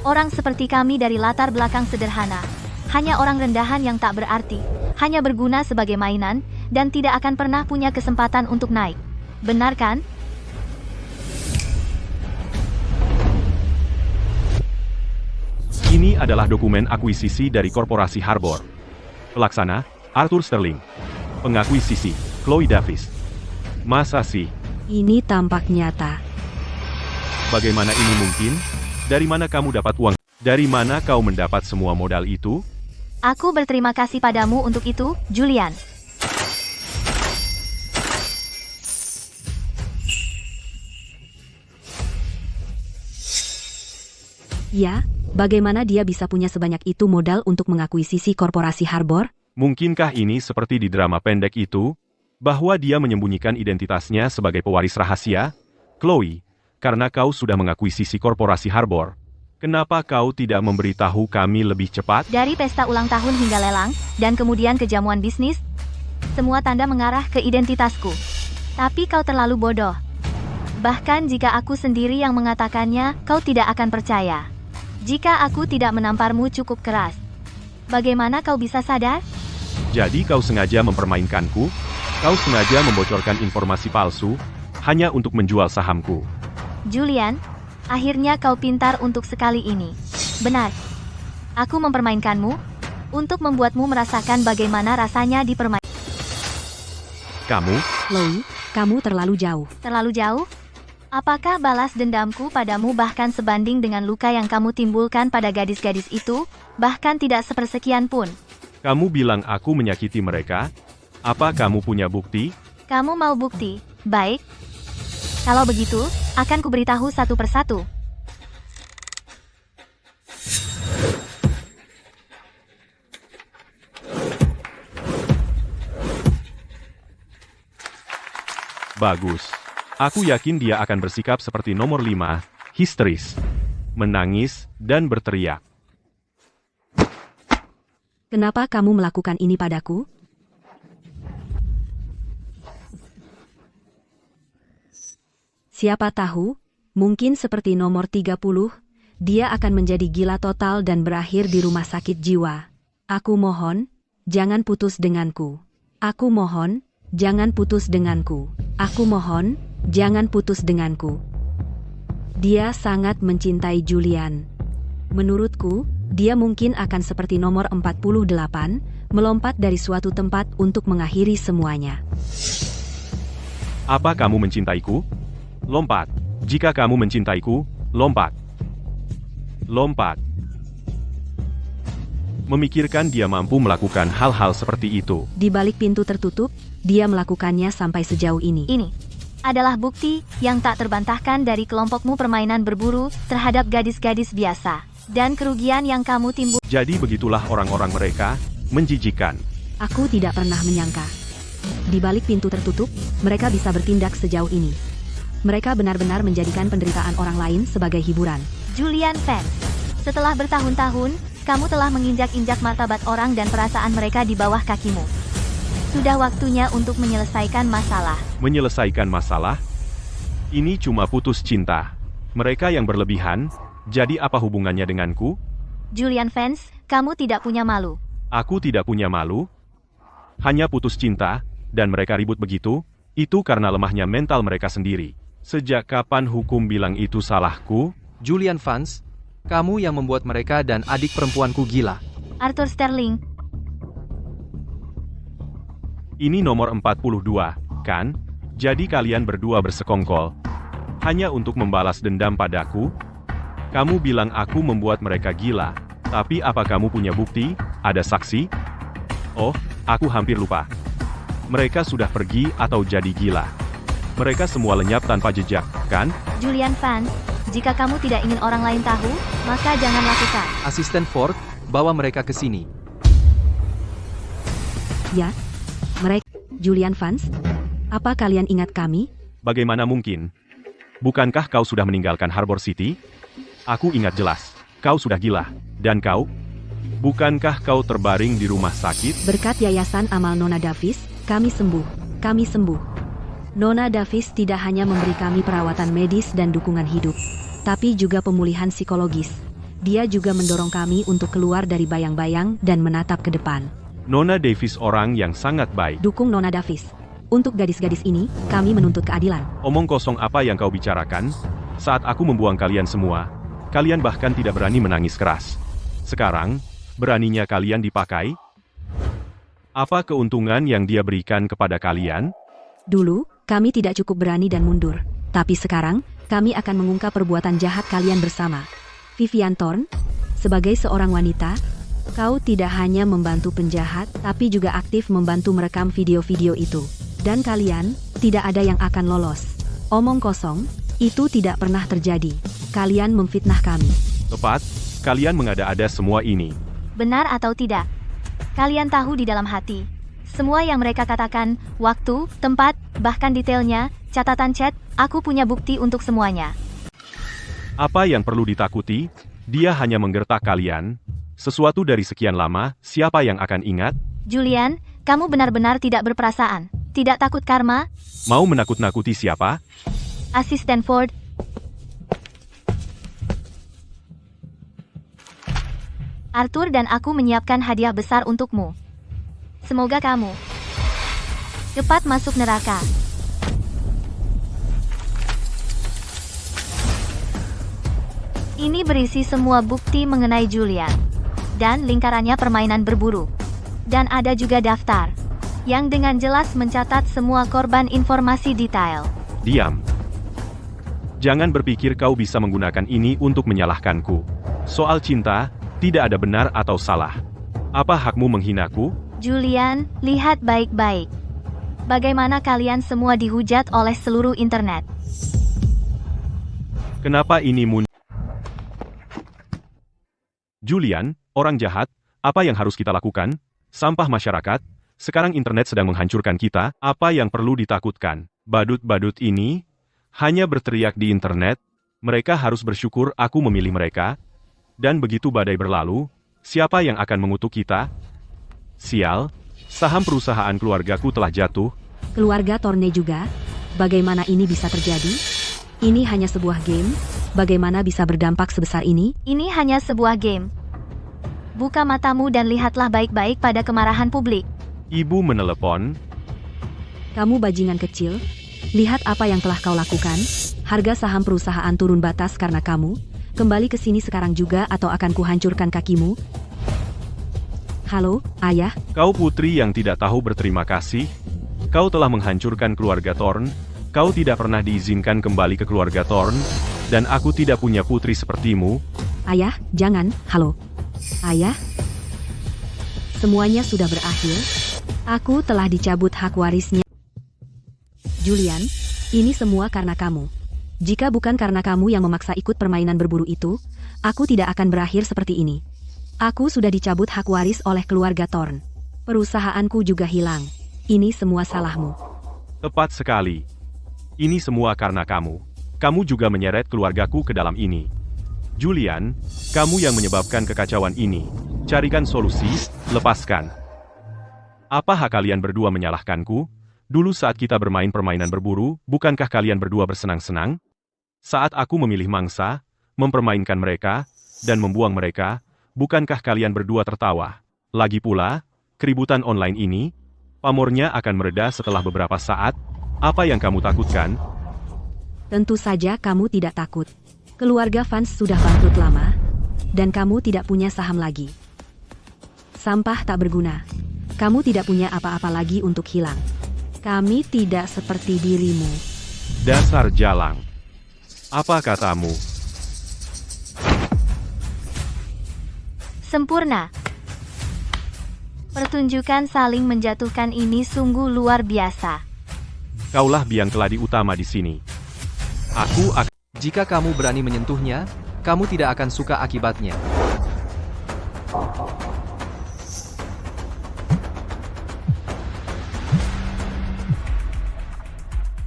orang seperti kami dari latar belakang sederhana, hanya orang rendahan yang tak berarti, hanya berguna sebagai mainan, dan tidak akan pernah punya kesempatan untuk naik. Benar kan? Ini adalah dokumen akuisisi dari Korporasi Harbor. Pelaksana, Arthur Sterling. Pengakuisisi, Chloe Davis. Masa sih? Ini tampak nyata. Bagaimana ini mungkin? Dari mana kamu dapat uang? Dari mana kau mendapat semua modal itu? Aku berterima kasih padamu untuk itu, Julian. Ya, bagaimana dia bisa punya sebanyak itu modal untuk mengakuisisi Korporasi Harbor? Mungkinkah ini seperti di drama pendek itu? Bahwa dia menyembunyikan identitasnya sebagai pewaris rahasia? Chloe, karena kau sudah mengakuisisi Korporasi Harbor, kenapa kau tidak memberitahu kami lebih cepat? Dari pesta ulang tahun hingga lelang, dan kemudian kejamuan bisnis, semua tanda mengarah ke identitasku. Tapi kau terlalu bodoh. Bahkan jika aku sendiri yang mengatakannya, kau tidak akan percaya. Jika aku tidak menamparmu cukup keras, bagaimana kau bisa sadar? Jadi kau sengaja mempermainkanku? Kau sengaja membocorkan informasi palsu, hanya untuk menjual sahamku. Julian, akhirnya kau pintar untuk sekali ini. Benar. Aku mempermainkanmu, untuk membuatmu merasakan bagaimana rasanya dipermainkan. Kamu? Chloe, kamu terlalu jauh. Terlalu jauh? Apakah balas dendamku padamu bahkan sebanding dengan luka yang kamu timbulkan pada gadis-gadis itu? Bahkan tidak sepersekian pun. Kamu bilang aku menyakiti mereka? Apa kamu punya bukti? Kamu mau bukti? Baik. Kalau begitu, akan kuberitahu satu persatu. Bagus. Aku yakin dia akan bersikap seperti nomor 5, histeris, menangis, dan berteriak. Kenapa kamu melakukan ini padaku? Siapa tahu, mungkin seperti nomor 30, dia akan menjadi gila total dan berakhir di rumah sakit jiwa. Aku mohon, jangan putus denganku. Aku mohon, jangan putus denganku. Aku mohon, jangan putus denganku. Dia sangat mencintai Julian. Menurutku, dia mungkin akan seperti nomor 48, melompat dari suatu tempat untuk mengakhiri semuanya. Apa kamu mencintaiku? Lompat. Jika kamu mencintaiku, lompat. Lompat. Memikirkan dia mampu melakukan hal-hal seperti itu. Di balik pintu tertutup, dia melakukannya sampai sejauh ini. Ini adalah bukti yang tak terbantahkan dari kelompokmu permainan berburu terhadap gadis-gadis biasa. Dan kerugian yang kamu timbul. Jadi begitulah orang-orang mereka, menjijikan. Aku tidak pernah menyangka. Di balik pintu tertutup, mereka bisa bertindak sejauh ini. Mereka benar-benar menjadikan penderitaan orang lain sebagai hiburan. Julian Vance, setelah bertahun-tahun, kamu telah menginjak-injak martabat orang dan perasaan mereka di bawah kakimu. Sudah waktunya untuk menyelesaikan masalah. Menyelesaikan masalah? Ini cuma putus cinta. Mereka yang berlebihan, jadi apa hubungannya denganku? Julian Vance, kamu tidak punya malu. Aku tidak punya malu. Hanya putus cinta, dan mereka ribut begitu, itu karena lemahnya mental mereka sendiri. Sejak kapan hukum bilang itu salahku? Julian Vance, kamu yang membuat mereka dan adik perempuanku gila. Arthur Sterling. Ini nomor 42, kan? Jadi kalian berdua bersekongkol. Hanya untuk membalas dendam padaku? Kamu bilang aku membuat mereka gila. Tapi apa kamu punya bukti? Ada saksi? Oh, aku hampir lupa. Mereka sudah pergi atau jadi gila. Mereka semua lenyap tanpa jejak, kan? Julian Vance, Jika kamu tidak ingin orang lain tahu, maka jangan lakukan. Asisten Ford, bawa mereka ke sini. Ya, mereka. Julian Vance, apa kalian ingat kami? Bagaimana mungkin? Bukankah kau sudah meninggalkan Harbor City? Aku ingat jelas. Kau sudah gila. Dan kau? Bukankah kau terbaring di rumah sakit? Berkat Yayasan Amal Nona Davis, kami sembuh. Kami sembuh. Nona Davis tidak hanya memberi kami perawatan medis dan dukungan hidup, tapi juga pemulihan psikologis. Dia juga mendorong kami untuk keluar dari bayang-bayang dan menatap ke depan. Nona Davis orang yang sangat baik. Dukung Nona Davis. Untuk gadis-gadis ini, kami menuntut keadilan. Omong kosong apa yang kau bicarakan? Saat aku membuang kalian semua, kalian bahkan tidak berani menangis keras. Sekarang, beraninya kalian dipakai? Apa keuntungan yang dia berikan kepada kalian? Dulu, kami tidak cukup berani dan mundur. Tapi sekarang, kami akan mengungkap perbuatan jahat kalian bersama. Vivian Thorne, sebagai seorang wanita, kau tidak hanya membantu penjahat, tapi juga aktif membantu merekam video-video itu. Dan kalian, tidak ada yang akan lolos. Omong kosong, itu tidak pernah terjadi. Kalian memfitnah kami. Tepat, kalian mengada-ada semua ini. Benar atau tidak? Kalian tahu di dalam hati. Semua yang mereka katakan, waktu, tempat, bahkan detailnya, catatan chat, aku punya bukti untuk semuanya. Apa yang perlu ditakuti? Dia hanya menggertak kalian. Sesuatu dari sekian lama, siapa yang akan ingat? Julian, kamu benar-benar tidak berperasaan. Tidak takut karma? Mau menakut-nakuti siapa? Asisten Ford. Arthur dan aku menyiapkan hadiah besar untukmu. Semoga kamu cepat masuk neraka. Ini berisi semua bukti mengenai Julian. Dan lingkarannya permainan berburu. Dan ada juga daftar yang dengan jelas mencatat semua korban informasi detail. Diam. Jangan berpikir kau bisa menggunakan ini untuk menyalahkanku. Soal cinta, tidak ada benar atau salah. Apa hakmu menghinaku? Julian, lihat baik-baik. Bagaimana kalian semua dihujat oleh seluruh internet. Kenapa ini muncul? Julian, orang jahat, apa yang harus kita lakukan? Sampah masyarakat? Sekarang internet sedang menghancurkan kita, apa yang perlu ditakutkan? Badut-badut ini hanya berteriak di internet, mereka harus bersyukur aku memilih mereka. Dan begitu badai berlalu, siapa yang akan mengutuk kita? Sial, saham perusahaan keluargaku telah jatuh. Keluarga Thorne juga? Bagaimana ini bisa terjadi? Ini hanya sebuah game, bagaimana bisa berdampak sebesar ini? Ini hanya sebuah game. Buka matamu dan lihatlah baik-baik pada kemarahan publik. Ibu menelepon. Kamu bajingan kecil, lihat apa yang telah kau lakukan. Harga saham perusahaan turun batas karena kamu. Kembali ke sini sekarang juga atau akan kuhancurkan kakimu. Halo, ayah. Kau putri yang tidak tahu berterima kasih. Kau telah menghancurkan keluarga Thorne. Kau tidak pernah diizinkan kembali ke keluarga Thorne. Dan aku tidak punya putri sepertimu. Ayah, jangan. Halo. Ayah. Semuanya sudah berakhir. Aku telah dicabut hak warisnya. Julian, ini semua karena kamu. Jika bukan karena kamu yang memaksa ikut permainan berburu itu, aku tidak akan berakhir seperti ini. Aku sudah dicabut hak waris oleh keluarga Thorne. Perusahaanku juga hilang. Ini semua salahmu. Tepat sekali. Ini semua karena kamu. Kamu juga menyeret keluargaku ke dalam ini. Julian, kamu yang menyebabkan kekacauan ini. Carikan solusi, lepaskan. Apa hak kalian berdua menyalahkanku? Dulu saat kita bermain permainan berburu, bukankah kalian berdua bersenang-senang? Saat aku memilih mangsa, mempermainkan mereka, dan membuang mereka, bukankah kalian berdua tertawa? Lagi pula, keributan online ini, pamornya akan mereda setelah beberapa saat. Apa yang kamu takutkan? Tentu saja kamu tidak takut. Keluarga Vance sudah bangkrut lama, dan kamu tidak punya saham lagi. Sampah tak berguna. Kamu tidak punya apa-apa lagi untuk hilang. Kami tidak seperti dirimu. Dasar jalang. Apa katamu? Sempurna. Pertunjukan saling menjatuhkan ini sungguh luar biasa. Kaulah biang keladi utama di sini. Aku akan Jika kamu berani menyentuhnya, kamu tidak akan suka akibatnya.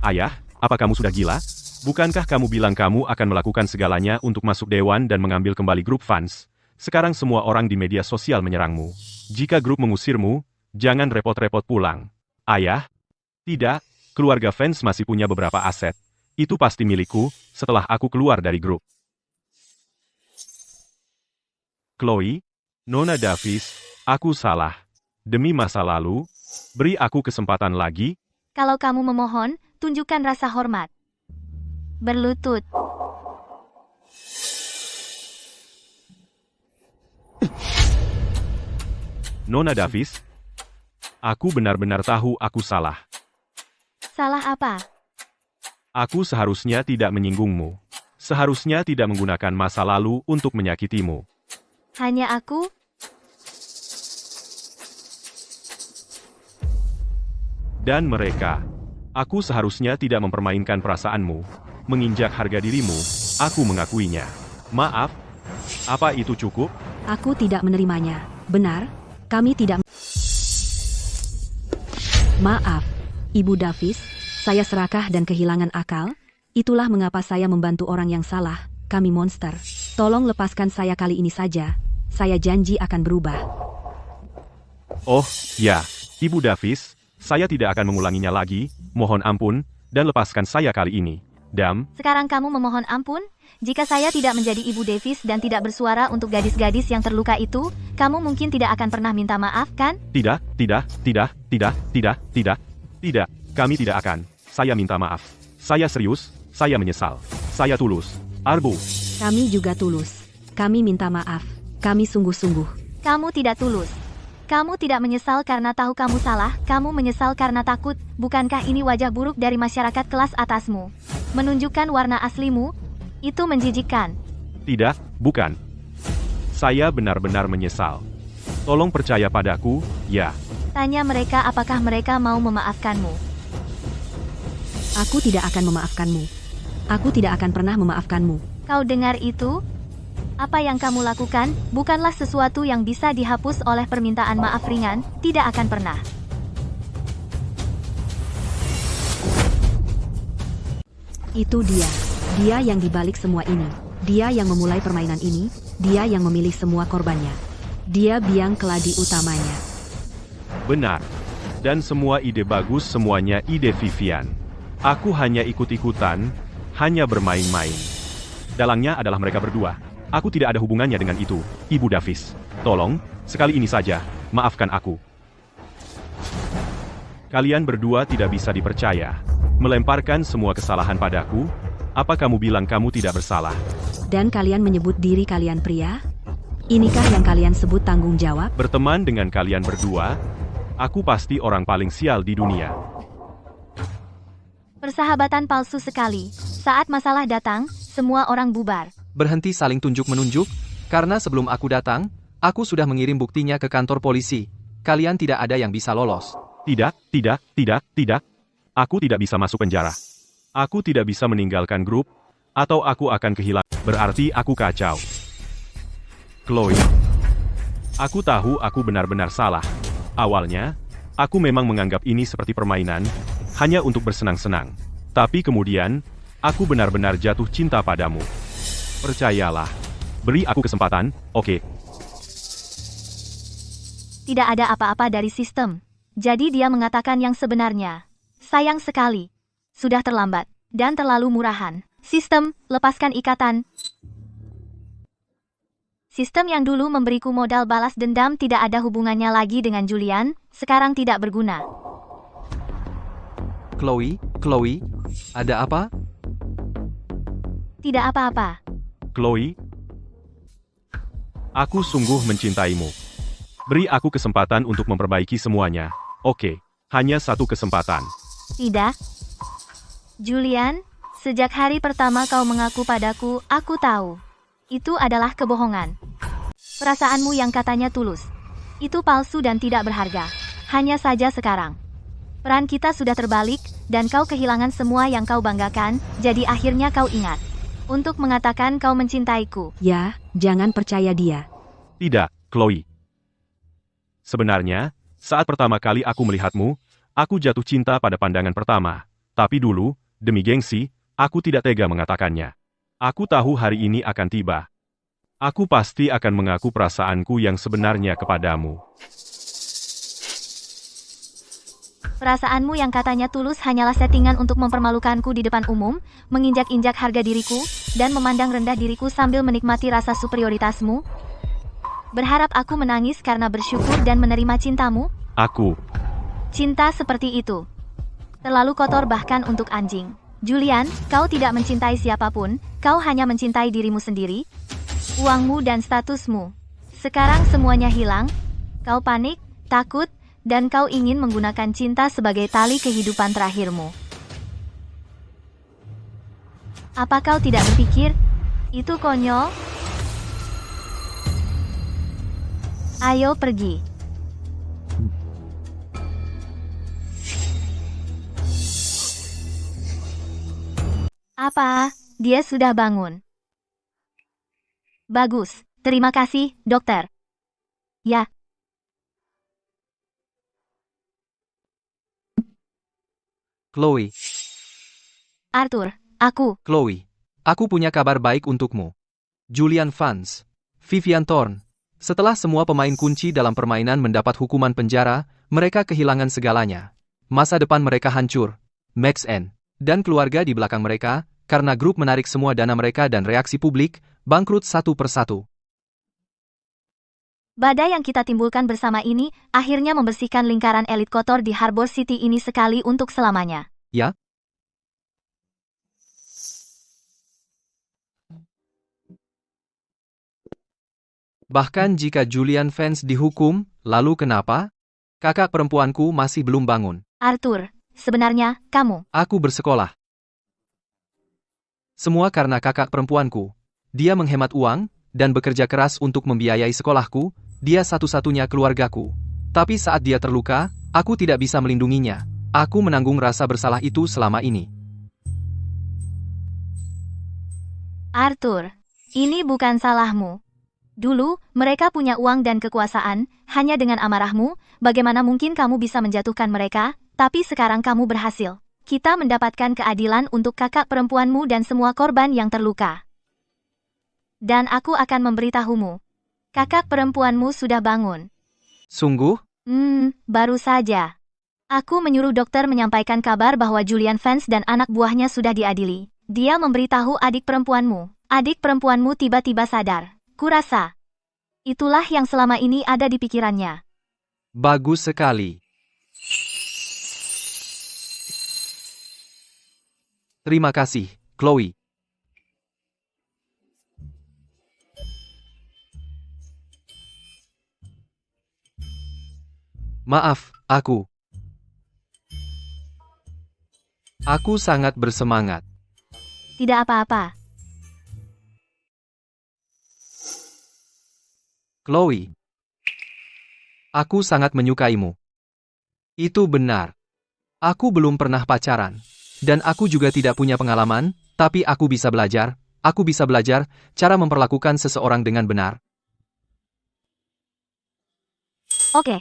Ayah, apa kamu sudah gila? Bukankah kamu bilang kamu akan melakukan segalanya untuk masuk dewan dan mengambil kembali grup fans? Sekarang semua orang di media sosial menyerangmu. Jika grup mengusirmu, jangan repot-repot pulang. Ayah? Tidak, keluarga fans masih punya beberapa aset. Itu pasti milikku, setelah aku keluar dari grup. Chloe, Nona Davis, aku salah. Demi masa lalu, beri aku kesempatan lagi. Kalau kamu memohon, tunjukkan rasa hormat. Berlutut. Nona Davis, aku benar-benar tahu aku salah. Salah apa? Aku seharusnya tidak menyinggungmu. Seharusnya tidak menggunakan masa lalu untuk menyakitimu. Hanya aku? Dan mereka. Aku seharusnya tidak mempermainkan perasaanmu. Menginjak harga dirimu, aku mengakuinya. Maaf, apa itu cukup? Aku tidak menerimanya. Benar, kami tidak. Maaf, Ibu Davis, saya serakah dan kehilangan akal. Itulah mengapa saya membantu orang yang salah. Kami monster. Tolong lepaskan saya kali ini saja. Saya janji akan berubah. Oh, ya, Ibu Davis, saya tidak akan mengulanginya lagi. Mohon ampun, dan lepaskan saya kali ini. Dam, Sekarang kamu memohon ampun? Jika saya tidak menjadi Ibu Davis dan tidak bersuara untuk gadis-gadis yang terluka itu, kamu mungkin tidak akan pernah minta maaf, kan? tidak, tidak. Kami tidak akan. Saya minta maaf. Saya serius, saya menyesal. Saya tulus. Arbu. Kami juga tulus. Kami minta maaf. Kami sungguh-sungguh. Kamu tidak tulus. Kamu tidak menyesal karena tahu kamu salah, kamu menyesal karena takut. Bukankah ini wajah buruk dari masyarakat kelas atasmu? Menunjukkan warna aslimu? Itu menjijikkan. Tidak, bukan. Saya benar-benar menyesal. Tolong percaya padaku, ya. Tanya mereka apakah mereka mau memaafkanmu. Aku tidak akan memaafkanmu. Aku tidak akan pernah memaafkanmu. Kau dengar itu? Apa yang kamu lakukan bukanlah sesuatu yang bisa dihapus oleh permintaan maaf ringan, tidak akan pernah. Itu dia. Dia yang dibalik semua ini. Dia yang memulai permainan ini. Dia yang memilih semua korbannya. Dia biang keladi utamanya. Benar. Dan semua ide bagus, semuanya ide Vivian. Aku hanya ikut-ikutan, hanya bermain-main. Dalangnya adalah mereka berdua. Aku tidak ada hubungannya dengan itu, Ibu Davis. Tolong, sekali ini saja, maafkan aku. Kalian berdua tidak bisa dipercaya. Melemparkan semua kesalahan padaku. Apa kamu bilang kamu tidak bersalah? Dan kalian menyebut diri kalian pria? Inikah yang kalian sebut tanggung jawab? Berteman dengan kalian berdua, aku pasti orang paling sial di dunia. Persahabatan palsu sekali. Saat masalah datang, semua orang bubar. Berhenti saling tunjuk-menunjuk, karena sebelum aku datang, aku sudah mengirim buktinya ke kantor polisi. Kalian tidak ada yang bisa lolos. Tidak. Aku tidak bisa masuk penjara. Aku tidak bisa meninggalkan grup, atau aku akan kehilangan. Berarti aku kacau. Chloe. Aku tahu aku benar-benar salah. Awalnya, aku memang menganggap ini seperti permainan, hanya untuk bersenang-senang. Tapi kemudian, aku benar-benar jatuh cinta padamu. Percayalah. Beri aku kesempatan, oke? Tidak ada apa-apa dari sistem. Jadi dia mengatakan yang sebenarnya. Sayang sekali. Sudah terlambat. Dan terlalu murahan. Sistem, lepaskan ikatan. Sistem yang dulu memberiku modal balas dendam tidak ada hubungannya lagi dengan Julian, sekarang tidak berguna. Chloe, ada apa? Tidak apa-apa. Chloe, aku sungguh mencintaimu. Beri aku kesempatan untuk memperbaiki semuanya. Oke, hanya satu kesempatan. Tidak. Julian, sejak hari pertama kau mengaku padaku, aku tahu. Itu adalah kebohongan. Perasaanmu yang katanya tulus. Itu palsu dan tidak berharga. Hanya saja sekarang. Peran kita sudah terbalik, dan kau kehilangan semua yang kau banggakan, jadi akhirnya kau ingat. Untuk mengatakan kau mencintaiku. Ya, jangan percaya dia. Tidak, Chloe. Sebenarnya, saat pertama kali aku melihatmu, aku jatuh cinta pada pandangan pertama. Tapi dulu, demi gengsi, aku tidak tega mengatakannya. Aku tahu hari ini akan tiba. Aku pasti akan mengaku perasaanku yang sebenarnya kepadamu. Perasaanmu yang katanya tulus hanyalah settingan untuk mempermalukanku di depan umum, menginjak-injak harga diriku, dan memandang rendah diriku sambil menikmati rasa superioritasmu. Berharap aku menangis karena bersyukur dan menerima cintamu? Aku. Cinta seperti itu. Terlalu kotor bahkan untuk anjing. Julian, kau tidak mencintai siapapun, kau hanya mencintai dirimu sendiri, uangmu dan statusmu. Sekarang semuanya hilang, kau panik, takut, dan kau ingin menggunakan cinta sebagai tali kehidupan terakhirmu. Apa kau tidak berpikir? Itu konyol. Ayo pergi. Apa? Dia sudah bangun. Bagus. Terima kasih, dokter. Ya. Chloe, Arthur, aku. Chloe, aku punya kabar baik untukmu. Julian Vance, Vivian Thorne. Setelah semua pemain kunci dalam permainan mendapat hukuman penjara, mereka kehilangan segalanya. Masa depan mereka hancur. Max N. dan keluarga di belakang mereka, karena grup menarik semua dana mereka dan reaksi publik, bangkrut satu persatu. Badai yang kita timbulkan bersama ini akhirnya membersihkan lingkaran elit kotor di Harbor City ini sekali untuk selamanya. Ya? Bahkan jika Julian Vance dihukum, lalu kenapa? Kakak perempuanku masih belum bangun. Arthur, sebenarnya, kamu. Aku bersekolah. Semua karena kakak perempuanku. Dia menghemat uang, dan bekerja keras untuk membiayai sekolahku, dia satu-satunya keluargaku. Tapi saat dia terluka, aku tidak bisa melindunginya. Aku menanggung rasa bersalah itu selama ini. Arthur, ini bukan salahmu. Dulu, mereka punya uang dan kekuasaan, hanya dengan amarahmu, bagaimana mungkin kamu bisa menjatuhkan mereka, tapi sekarang kamu berhasil. Kita mendapatkan keadilan untuk kakak perempuanmu dan semua korban yang terluka. Dan aku akan memberitahumu. Kakak perempuanmu sudah bangun. Sungguh? Baru saja. Aku menyuruh dokter menyampaikan kabar bahwa Julian Vance dan anak buahnya sudah diadili. Dia memberitahu adik perempuanmu. Adik perempuanmu tiba-tiba sadar. Kurasa. Itulah yang selama ini ada di pikirannya. Bagus sekali. Terima kasih, Chloe. Maaf, aku sangat bersemangat. Tidak apa-apa. Chloe, aku sangat menyukaimu. Itu benar. Aku belum pernah pacaran. Dan aku juga tidak punya pengalaman, tapi aku bisa belajar cara memperlakukan seseorang dengan benar. Oke.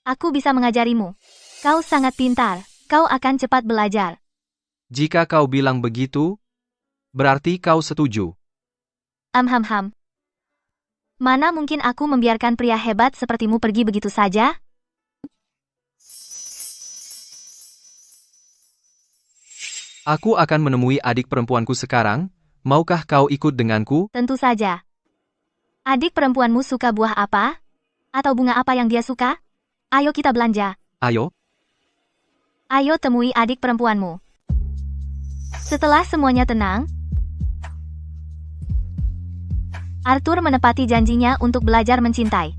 Aku bisa mengajarimu. Kau sangat pintar. Kau akan cepat belajar. Jika kau bilang begitu, berarti kau setuju. Mana mungkin aku membiarkan pria hebat sepertimu pergi begitu saja? Aku akan menemui adik perempuanku sekarang. Maukah kau ikut denganku? Tentu saja. Adik perempuanmu suka buah apa? Atau bunga apa yang dia suka? Ayo kita belanja. Ayo. Ayo temui adik perempuanmu. Setelah semuanya tenang, Arthur menepati janjinya untuk belajar mencintai.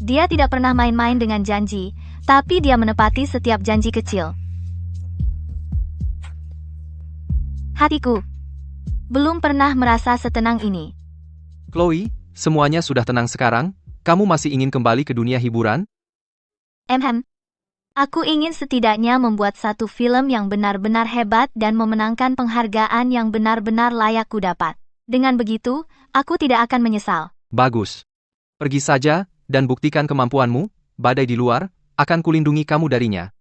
Dia tidak pernah main-main dengan janji, tapi dia menepati setiap janji kecil. Hatiku belum pernah merasa setenang ini. Chloe, semuanya sudah tenang sekarang? Kamu masih ingin kembali ke dunia hiburan? Aku ingin setidaknya membuat satu film yang benar-benar hebat dan memenangkan penghargaan yang benar-benar layak kudapat. Dengan begitu, aku tidak akan menyesal. Bagus. Pergi saja, dan buktikan kemampuanmu, badai di luar, akan kulindungi kamu darinya.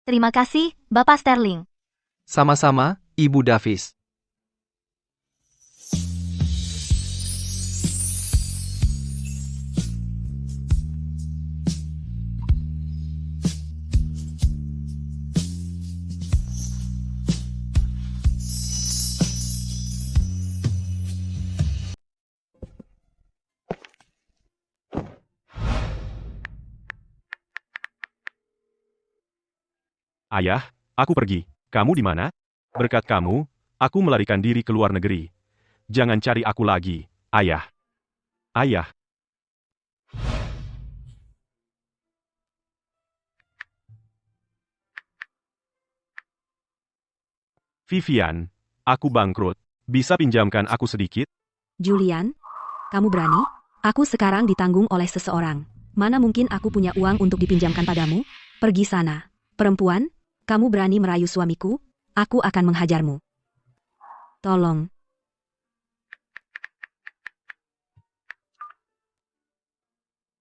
Terima kasih, Bapak Sterling. Sama-sama, Ibu Davis. Ayah, aku pergi. Kamu di mana? Berkat kamu, aku melarikan diri ke luar negeri. Jangan cari aku lagi, Ayah. Ayah. Vivian, aku bangkrut. Bisa pinjamkan aku sedikit? Julian, kamu berani? Aku sekarang ditanggung oleh seseorang. Mana mungkin aku punya uang untuk dipinjamkan padamu? Pergi sana. Perempuan, kamu berani merayu suamiku? Aku akan menghajarmu. Tolong.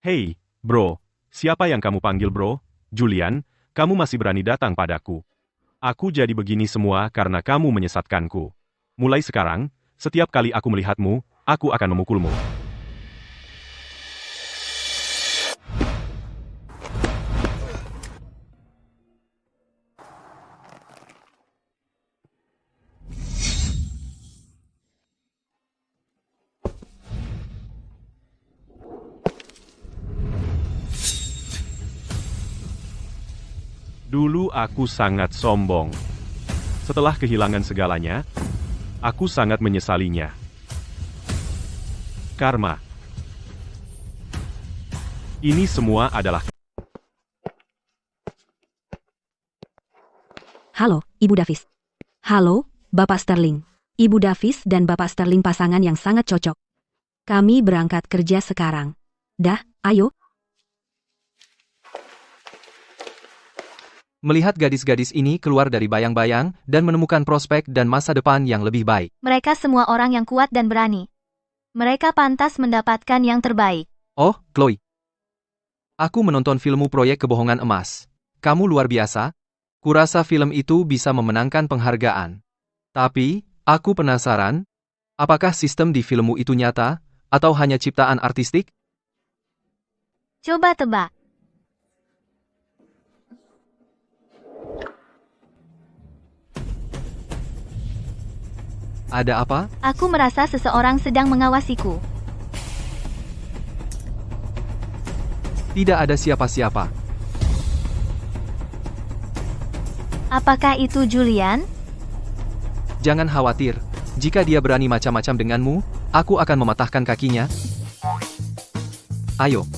Hei, bro. Siapa yang kamu panggil bro? Julian, kamu masih berani datang padaku. Aku jadi begini semua karena kamu menyesatkanku. Mulai sekarang, setiap kali aku melihatmu, aku akan memukulmu. Dulu aku sangat sombong. Setelah kehilangan segalanya, aku sangat menyesalinya. Karma. Ini semua adalah... Halo, Ibu Davis. Halo, Bapak Sterling. Ibu Davis dan Bapak Sterling pasangan yang sangat cocok. Kami berangkat kerja sekarang. Dah, ayo. Melihat gadis-gadis ini keluar dari bayang-bayang dan menemukan prospek dan masa depan yang lebih baik. Mereka semua orang yang kuat dan berani. Mereka pantas mendapatkan yang terbaik. Oh, Chloe. Aku menonton filmmu Proyek Kebohongan Emas. Kamu luar biasa. Kurasa film itu bisa memenangkan penghargaan. Tapi, aku penasaran, apakah sistem di filmmu itu nyata, atau hanya ciptaan artistik? Coba tebak. Ada apa? Aku merasa seseorang sedang mengawasiku. Tidak ada siapa-siapa. Apakah itu Julian? Jangan khawatir. Jika dia berani macam-macam denganmu, aku akan mematahkan kakinya. Ayo.